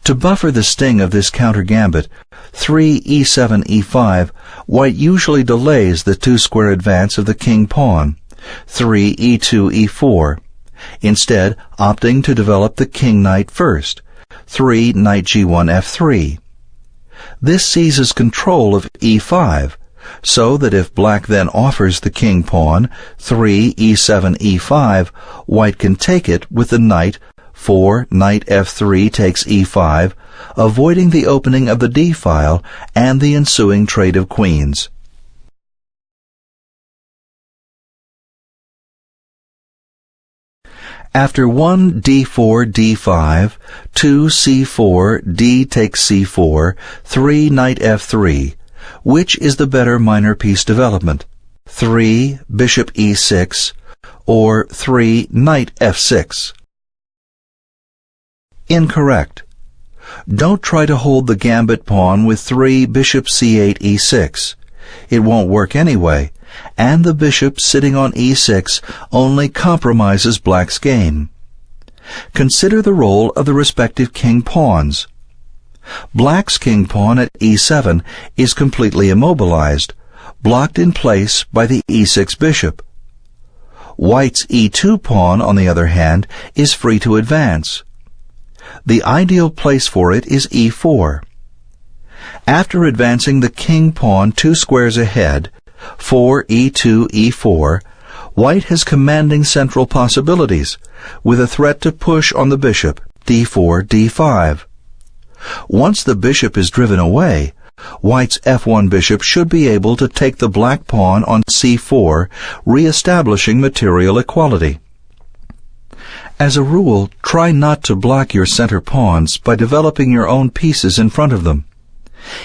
To buffer the sting of this counter-gambit, 3 e7 e5, white usually delays the two-square advance of the king-pawn, 3 e2 e4, instead opting to develop the king-knight first, 3 knight g1 f3. This seizes control of e5, so that if black then offers the king-pawn, 3 e7 e5, white can take it with the knight, 4 knight f3 takes e5, avoiding the opening of the d-file and the ensuing trade of queens. After 1 d4 d5, 2 c4, d takes c4, 3 knight f3, which is the better minor piece development? 3 bishop e6 or 3 knight f6? Incorrect. Don't try to hold the gambit pawn with 3 bishop c8 e6. It won't work anyway, and the bishop sitting on e6 only compromises black's game. Consider the role of the respective king pawns. Black's king pawn at e7 is completely immobilized, blocked in place by the e6 bishop. White's e2 pawn, on the other hand, is free to advance. The ideal place for it is e4. After advancing the king pawn 2 squares ahead, 4 e2 e4, White has commanding central possibilities, with a threat to push on the bishop, d4 d5. Once the bishop is driven away, White's f1 bishop should be able to take the black pawn on c4, re-establishing material equality. As a rule, try not to block your center pawns by developing your own pieces in front of them.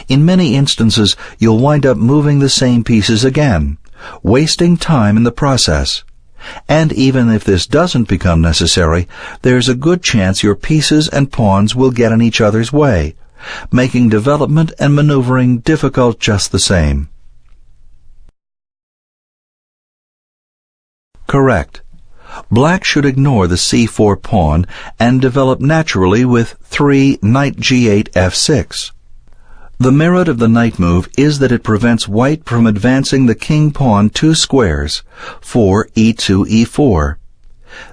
In many instances, you'll wind up moving the same pieces again, wasting time in the process. And even if this doesn't become necessary, there's a good chance your pieces and pawns will get in each other's way, making development and maneuvering difficult just the same. Correct. Black should ignore the c4 pawn and develop naturally with 3 knight g8 f6. The merit of the knight move is that it prevents White from advancing the king pawn 2 squares, 4 e2 e4.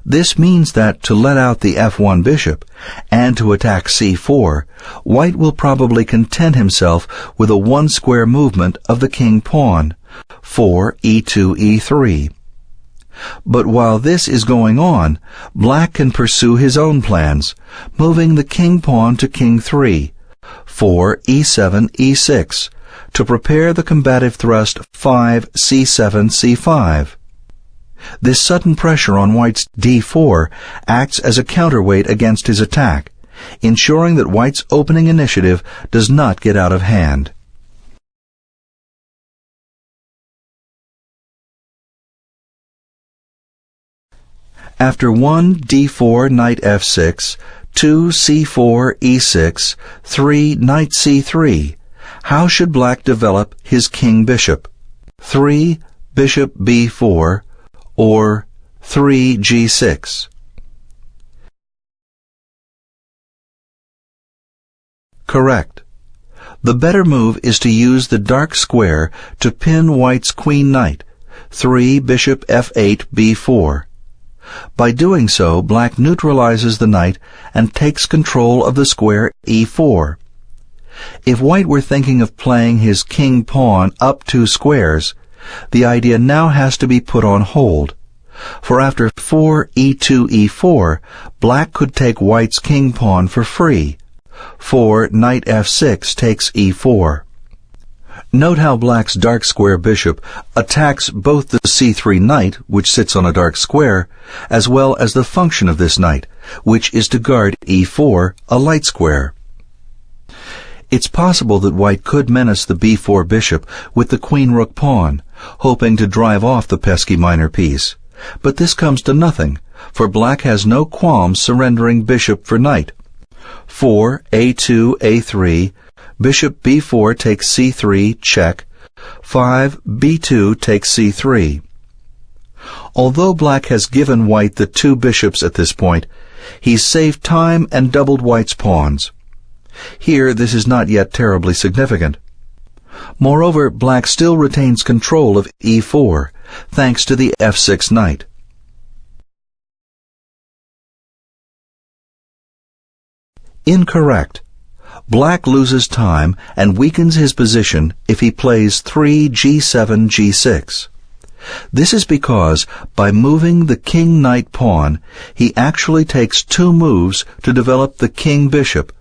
This means that to let out the f1 bishop and to attack c4, White will probably content himself with a 1 square movement of the king pawn, 4 e2 e3. But while this is going on, Black can pursue his own plans, moving the king pawn to king 3, 4 e7 e6, to prepare the combative thrust 5 c7 c5. This sudden pressure on White's d4 acts as a counterweight against his attack, ensuring that White's opening initiative does not get out of hand. After 1 d4 knight f6, 2 c4 e6, 3 knight c3, how should Black develop his king bishop? 3 bishop b4 or 3 g6? Correct. The better move is to use the dark square to pin White's queen knight, 3 bishop f8 b4. By doing so, Black neutralizes the knight and takes control of the square e4. If White were thinking of playing his king pawn up 2 squares, the idea now has to be put on hold. For after 4 e2 e4, Black could take White's king pawn for free. 4 knight f6 takes e4. Note how Black's dark square bishop attacks both the c3 knight, which sits on a dark square, as well as the function of this knight, which is to guard e4, a light square. It's possible that White could menace the b4 bishop with the queen-rook pawn, hoping to drive off the pesky minor piece. But this comes to nothing, for Black has no qualms surrendering bishop for knight. 4 a2 a3, bishop b4 takes c3, check. 5 b2 takes c3. Although Black has given White the 2 bishops at this point, he's saved time and doubled White's pawns. Here, this is not yet terribly significant. Moreover, Black still retains control of e4, thanks to the f6 knight. Incorrect. Black loses time and weakens his position if he plays 3 g7 g6. This is because, by moving the king-knight pawn, he actually takes 2 moves to develop the king-bishop,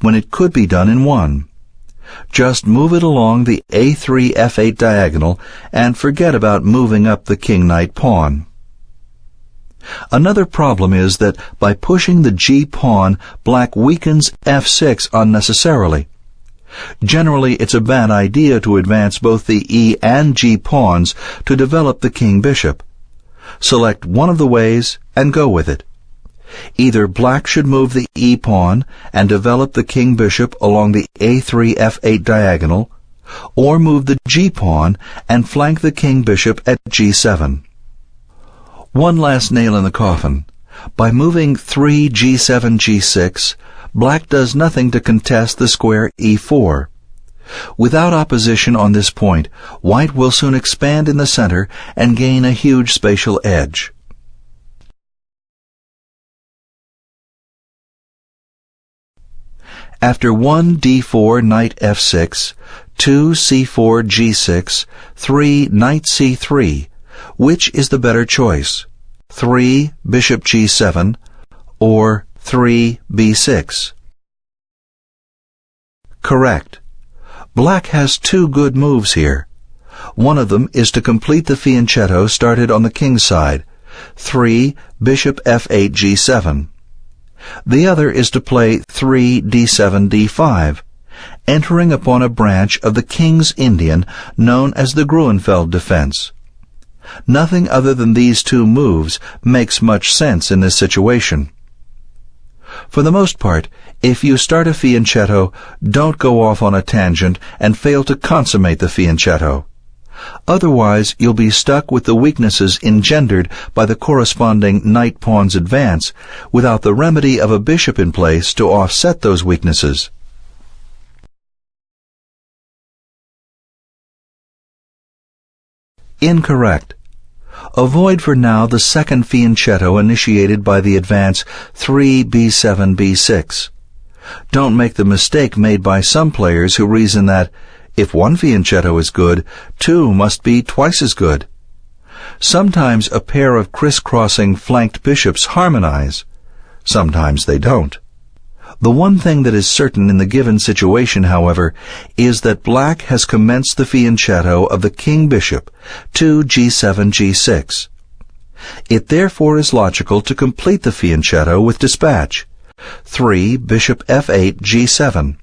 when it could be done in 1. Just move it along the a3 f8 diagonal and forget about moving up the king-knight pawn. Another problem is that by pushing the g-pawn, black weakens f6 unnecessarily. Generally, it's a bad idea to advance both the e and g pawns to develop the king-bishop. Select one of the ways and go with it. Either black should move the e-pawn and develop the king-bishop along the a3-f8 diagonal, or move the g-pawn and flank the king-bishop at g7. One last nail in the coffin. By moving 3 g7 g6, black does nothing to contest the square e4. Without opposition on this point, white will soon expand in the center and gain a huge spatial edge. After 1 d4 knight f6, 2 c4 g6, 3 knight c3, which is the better choice? 3 bishop g7 or 3 b6? Correct. Black has two good moves here. One of them is to complete the fianchetto started on the king's side, 3 bishop f8 g7. The other is to play 3 d7 d5, entering upon a branch of the king's Indian known as the Gruenfeld defense. Nothing other than these two moves makes much sense in this situation. For the most part, if you start a fianchetto, don't go off on a tangent and fail to consummate the fianchetto. Otherwise, you'll be stuck with the weaknesses engendered by the corresponding knight-pawn's advance without the remedy of a bishop in place to offset those weaknesses. Incorrect. Avoid for now the second fianchetto initiated by the advance 3 b7 b6. Don't make the mistake made by some players who reason that if one fianchetto is good, two must be twice as good. Sometimes a pair of crisscrossing flanked bishops harmonize. Sometimes they don't. The one thing that is certain in the given situation, however, is that black has commenced the fianchetto of the king-bishop, 2 g7 g6. It therefore is logical to complete the fianchetto with dispatch, 3 bishop f8 g7.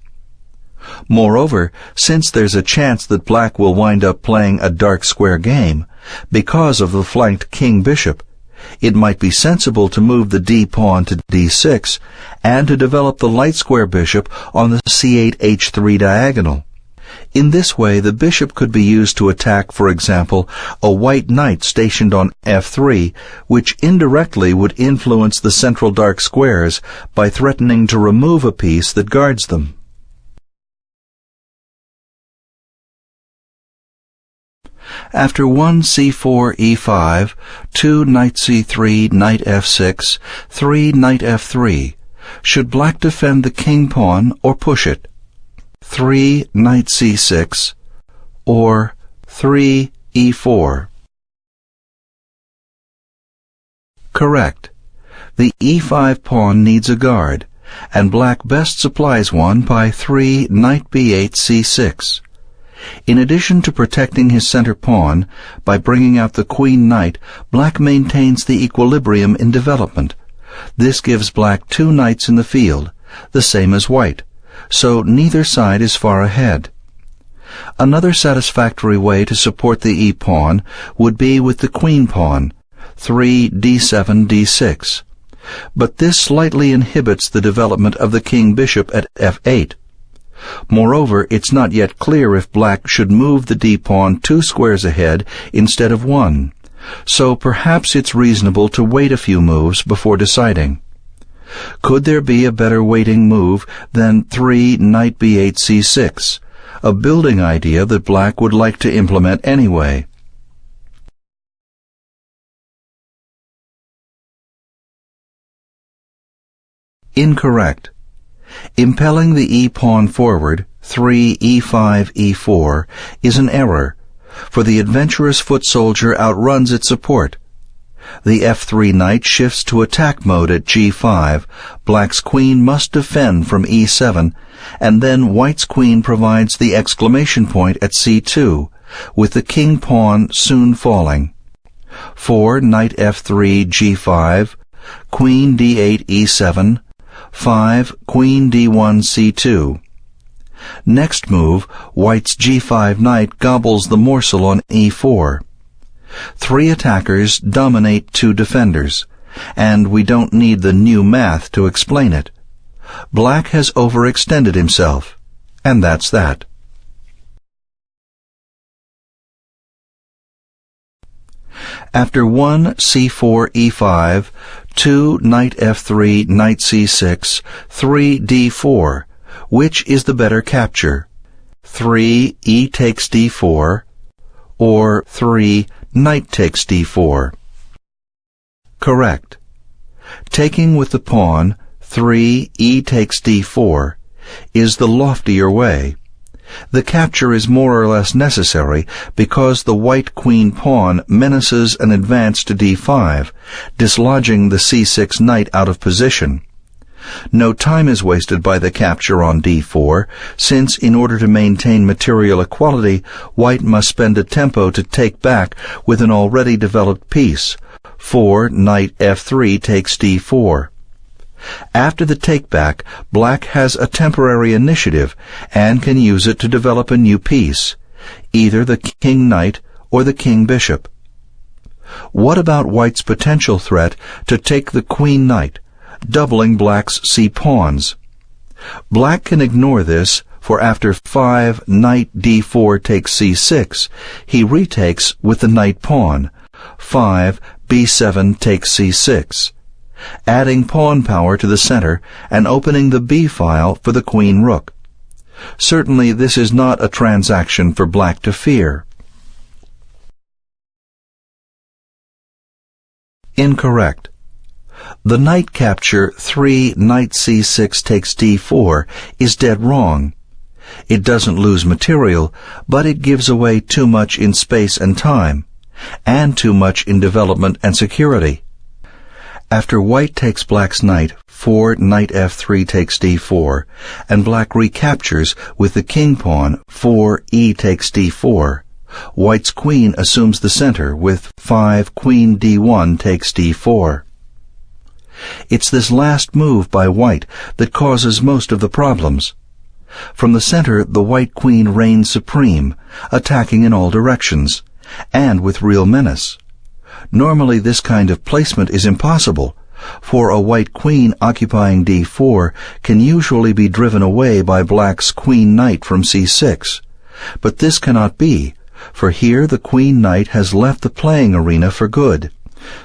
Moreover, since there's a chance that black will wind up playing a dark square game, because of the flanked king-bishop, it might be sensible to move the d-pawn to d6 and to develop the light square bishop on the c8 h3 diagonal. In this way, the bishop could be used to attack, for example, a white knight stationed on f3, which indirectly would influence the central dark squares by threatening to remove a piece that guards them. After 1 c4 e5, 2 knight c3, knight f6, 3 knight f3, should black defend the king-pawn or push it? 3 knight c6 or 3 e4? Correct. The e5 pawn needs a guard, and black best supplies one by 3 knight b8 c6. In addition to protecting his center pawn, by bringing out the queen-knight, black maintains the equilibrium in development. This gives black two knights in the field, the same as white, so neither side is far ahead. Another satisfactory way to support the e-pawn would be with the queen-pawn, 3 d7 d6. But this slightly inhibits the development of the king-bishop at f8. Moreover, it's not yet clear if black should move the d-pawn 2 squares ahead instead of 1, so perhaps it's reasonable to wait a few moves before deciding. Could there be a better waiting move than 3 knight b8 c6, a building idea that black would like to implement anyway? Incorrect. Impelling the e-pawn forward, 3 e5 e4, is an error, for the adventurous foot soldier outruns its support. The f3 knight shifts to attack mode at g5, black's queen must defend from e7, and then white's queen provides the exclamation point at c2, with the king-pawn soon falling. 4 knight f3 g5, queen d8 e7, 5 queen d1 c2. Next move, white's g5 knight gobbles the morsel on e4. 3 attackers dominate 2 defenders, and we don't need the new math to explain it. Black has overextended himself, and that's that. After 1 c4 e5, 2 knight f3 knight c6, 3 d4, which is the better capture? 3 e takes d4, or 3 knight takes d4? Correct. Taking with the pawn, 3 e takes d4, is the loftier way. The capture is more or less necessary because the white queen pawn menaces an advance to d5, dislodging the c6 knight out of position. No time is wasted by the capture on d4, since in order to maintain material equality, white must spend a tempo to take back with an already developed piece. 4 knight f3 takes d4. After the take-back, black has a temporary initiative and can use it to develop a new piece, either the king-knight or the king-bishop. What about white's potential threat to take the queen-knight, doubling black's c-pawns? Black can ignore this, for after 5 knight d4 takes c6, he retakes with the knight pawn. 5 b7 takes c6. Adding pawn power to the center and opening the b-file for the queen rook. Certainly this is not a transaction for black to fear. Incorrect. The knight capture 3 knight c6 takes d4 is dead wrong. It doesn't lose material, but it gives away too much in space and time, and too much in development and security. After white takes black's knight, 4 knight f3 takes d4, and black recaptures with the king pawn, 4 e takes d4. White's queen assumes the center with 5 queen d1 takes d4. It's this last move by white that causes most of the problems. From the center, the white queen reigns supreme, attacking in all directions, and with real menace. Normally this kind of placement is impossible, for a white queen occupying d4 can usually be driven away by black's queen-knight from c6. But this cannot be, for here the queen-knight has left the playing arena for good.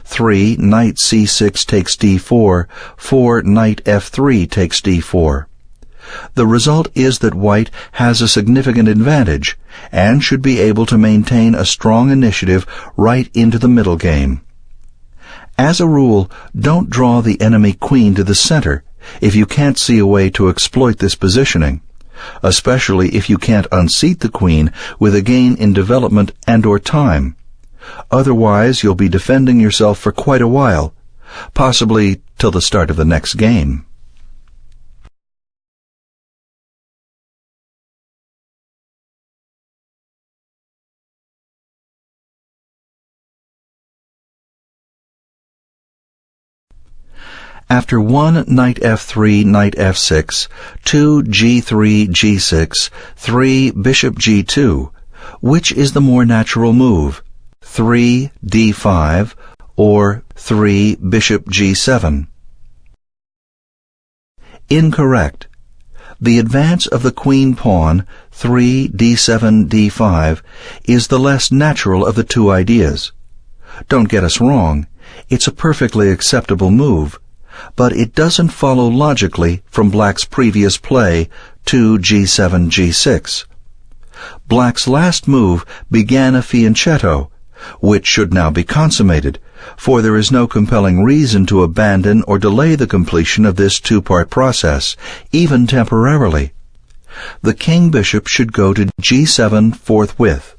3 knight c6 takes d4, 4 knight f3 takes d4. The result is that white has a significant advantage and should be able to maintain a strong initiative right into the middle game. As a rule, don't draw the enemy queen to the center if you can't see a way to exploit this positioning, especially if you can't unseat the queen with a gain in development and/or time. Otherwise, you'll be defending yourself for quite a while, possibly till the start of the next game. After 1 knight f3 knight f6, 2 g3 g6, 3 bishop g2, which is the more natural move? 3 d5 or 3 bishop g7? Incorrect. The advance of the queen pawn, 3 d7 d5, is the less natural of the two ideas. Don't get us wrong, it's a perfectly acceptable move, but it doesn't follow logically from black's previous play, 2 g7 g6. Black's last move began a fianchetto, which should now be consummated, for there is no compelling reason to abandon or delay the completion of this two-part process, even temporarily. The king-bishop should go to g7 forthwith.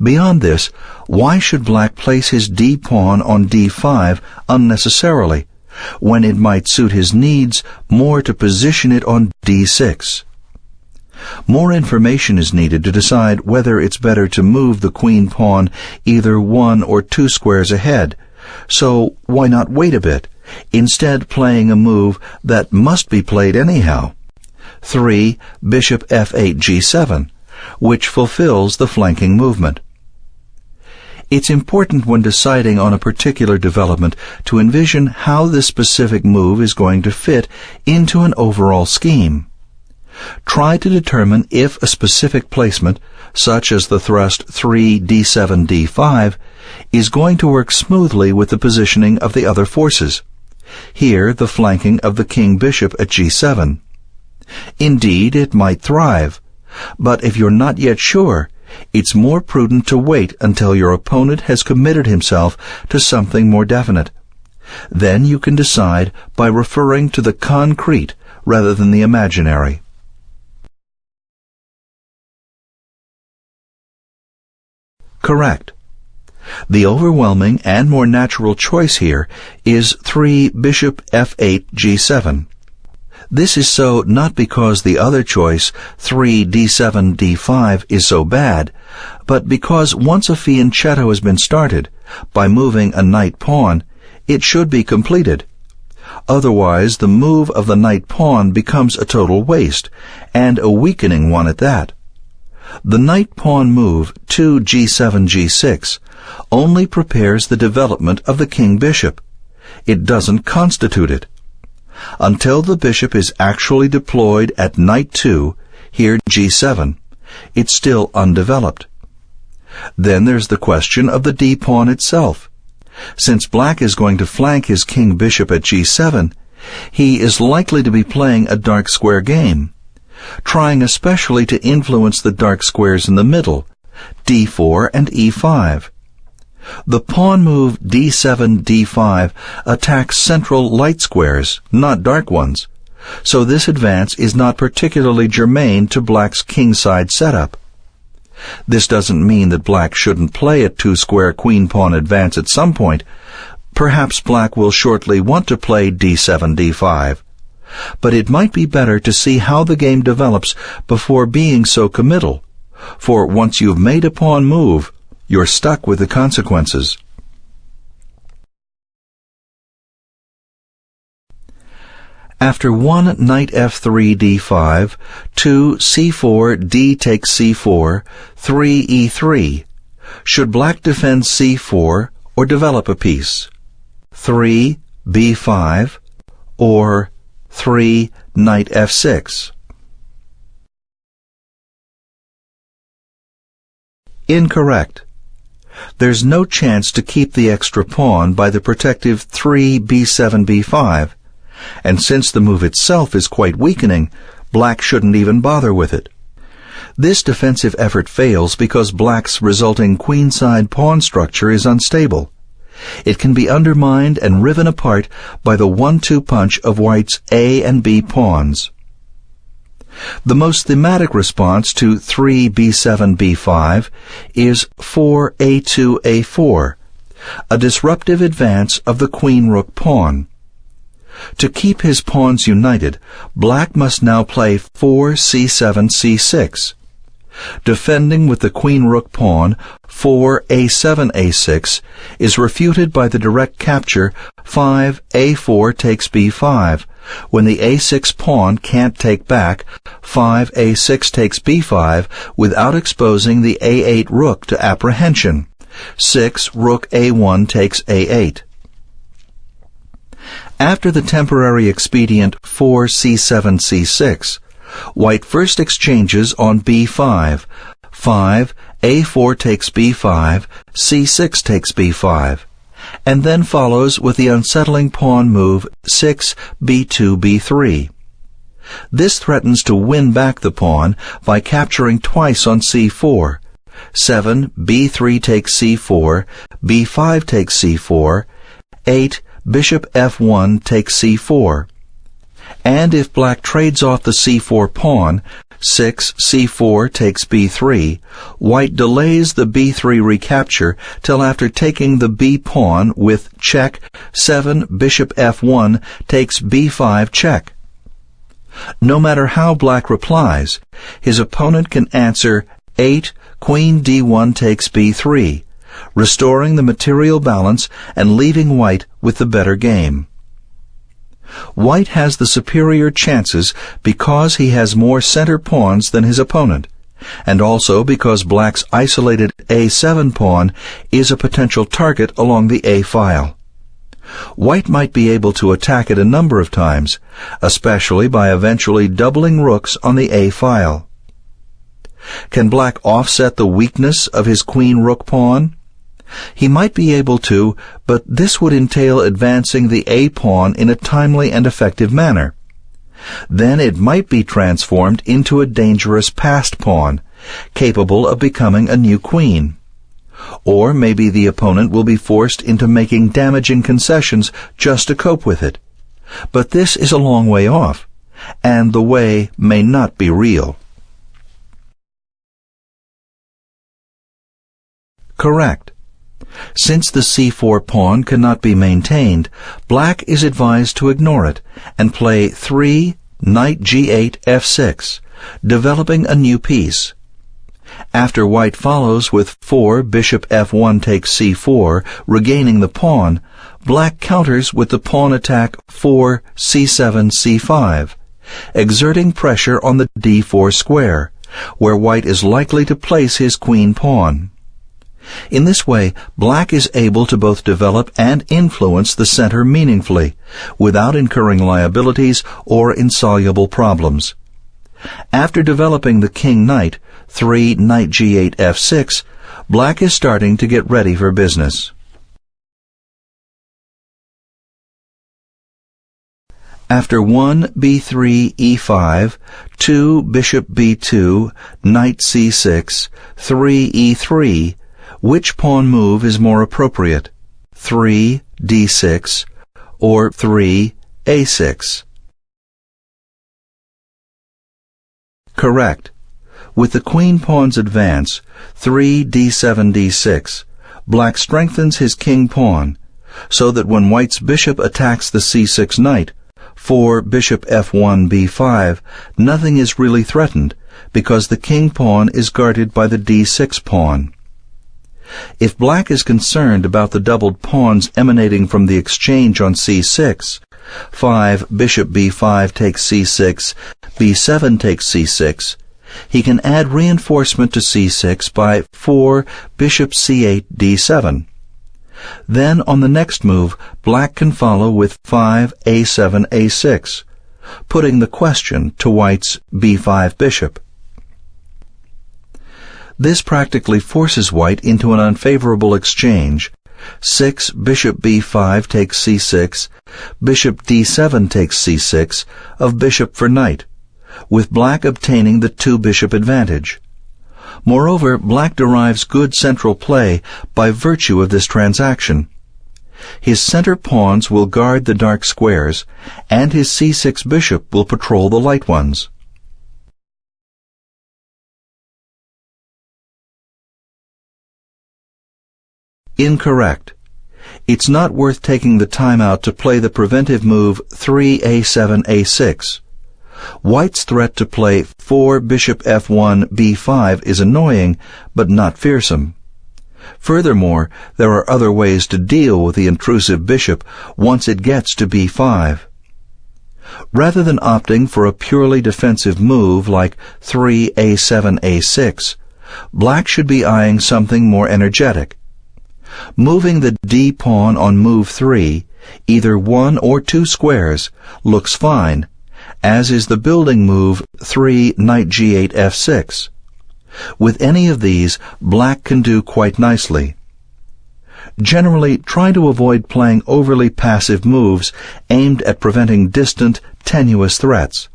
Beyond this, why should black place his d-pawn on d5 unnecessarily, when it might suit his needs more to position it on d6? More information is needed to decide whether it's better to move the queen pawn either 1 or 2 squares ahead. So why not wait a bit, instead playing a move that must be played anyhow? 3. Bishop f8 g7, which fulfills the flanking movement. It's important when deciding on a particular development to envision how this specific move is going to fit into an overall scheme. Try to determine if a specific placement, such as the thrust 3 d7 d5, is going to work smoothly with the positioning of the other forces. Here, the flanking of the king-bishop at g7. Indeed, it might thrive, but if you're not yet sure, it's more prudent to wait until your opponent has committed himself to something more definite. Then you can decide by referring to the concrete rather than the imaginary. Correct. The overwhelming and more natural choice here is 3 bishop f8 g7. This is so not because the other choice, 3 d7 d5, is so bad, but because once a fianchetto has been started, by moving a knight pawn, it should be completed. Otherwise, the move of the knight pawn becomes a total waste, and a weakening one at that. The knight pawn move 2 g7 g6 only prepares the development of the king-bishop. It doesn't constitute it. Until the bishop is actually deployed at knight 2, here g7, it's still undeveloped. Then there's the question of the d-pawn itself. Since black is going to flank his king-bishop at g7, he is likely to be playing a dark square game, trying especially to influence the dark squares in the middle, d4 and e5. The pawn move d7 d5 attacks central light squares, not dark ones, so this advance is not particularly germane to black's kingside setup. This doesn't mean that black shouldn't play a 2-square queen-pawn advance at some point. Perhaps black will shortly want to play d7 d5. But it might be better to see how the game develops before being so committal, for once you've made a pawn move, you're stuck with the consequences. After 1 knight f3 d5, 2 c4 d takes c4, 3 e3, should black defend c4 or develop a piece? 3 b5 or 3 knight f6? Incorrect. There's no chance to keep the extra pawn by the protective 3 b7 b5, and since the move itself is quite weakening, black shouldn't even bother with it. This defensive effort fails because black's resulting queenside pawn structure is unstable. It can be undermined and riven apart by the 1-2 punch of white's A and B pawns. The most thematic response to 3 b7 b5 is 4 a2 a4, a disruptive advance of the queen-rook pawn. To keep his pawns united, black must now play 4 c7 c6. Defending with the queen-rook pawn, 4 a7 a6 is refuted by the direct capture 5 a4 takes b5. When the a6 pawn can't take back, 5 a6 takes b5 without exposing the a8 rook to apprehension. 6 rook a1 takes a8. After the temporary expedient 4 c7 c6, white first exchanges on b5, 5 a4 takes b5, c6 takes b5, and then follows with the unsettling pawn move 6 b2 b3. This threatens to win back the pawn by capturing twice on c4. 7 b3 takes c4, b5 takes c4, 8 bishop f1 takes c4. And if black trades off the c4 pawn, 6 c4 takes b3, white delays the b3 recapture till after taking the b pawn with check 7 bishop f1 takes b5 check. No matter how black replies, his opponent can answer 8, Queen d1 takes b3, restoring the material balance and leaving white with the better game. White has the superior chances because he has more center pawns than his opponent, and also because black's isolated a7 pawn is a potential target along the a file. White might be able to attack it a number of times, especially by eventually doubling rooks on the a file. Can black offset the weakness of his queen-rook pawn? He might be able to, but this would entail advancing the a pawn in a timely and effective manner. Then it might be transformed into a dangerous passed pawn, capable of becoming a new queen. Or maybe the opponent will be forced into making damaging concessions just to cope with it. But this is a long way off, and the way may not be real. Correct. Since the c4 pawn cannot be maintained, black is advised to ignore it and play 3, knight g8, f6, developing a new piece. After white follows with 4, bishop f1 takes c4, regaining the pawn, black counters with the pawn attack 4, c7, c5, exerting pressure on the d4 square, where white is likely to place his queen pawn. In this way, black is able to both develop and influence the center meaningfully, without incurring liabilities or insoluble problems. After developing the king-knight, 3, knight g8, f6, black is starting to get ready for business. After 1, b3, e5, 2, bishop b2, knight c6, 3, e3, which pawn move is more appropriate? 3, d6, or 3, a6? Correct. With the queen pawn's advance, 3, d7, d6, black strengthens his king pawn, so that when white's bishop attacks the c6 knight, 4, bishop f1, b5, nothing is really threatened, because the king pawn is guarded by the d6 pawn. If black is concerned about the doubled pawns emanating from the exchange on c6, 5, bishop b5 takes c6, b7 takes c6, he can add reinforcement to c6 by 4, bishop c8, d7. Then on the next move, black can follow with 5, a7, a6, putting the question to white's b5 bishop. This practically forces white into an unfavorable exchange. 6, bishop b5 takes c6, bishop d7 takes c6, of bishop for knight, with black obtaining the two-bishop advantage. Moreover, black derives good central play by virtue of this transaction. His center pawns will guard the dark squares, and his c6 bishop will patrol the light ones. Incorrect. It's not worth taking the time out to play the preventive move 3, a7, a6. White's threat to play 4, bishop f1, b5 is annoying, but not fearsome. Furthermore, there are other ways to deal with the intrusive bishop once it gets to b5. Rather than opting for a purely defensive move like 3, a7, a6, black should be eyeing something more energetic. Moving the d-pawn on move 3, either 1 or 2 squares, looks fine, as is the building move 3, knight g8, f6. With any of these, black can do quite nicely. Generally, try to avoid playing overly passive moves aimed at preventing distant, tenuous threats.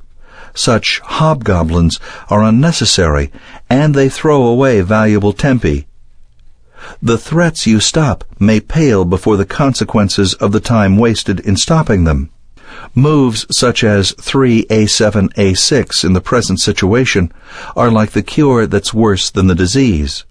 Such hobgoblins are unnecessary, and they throw away valuable tempi. The threats you stop may pale before the consequences of the time wasted in stopping them. Moves such as 3, a7, a6 in the present situation are like the cure that's worse than the disease.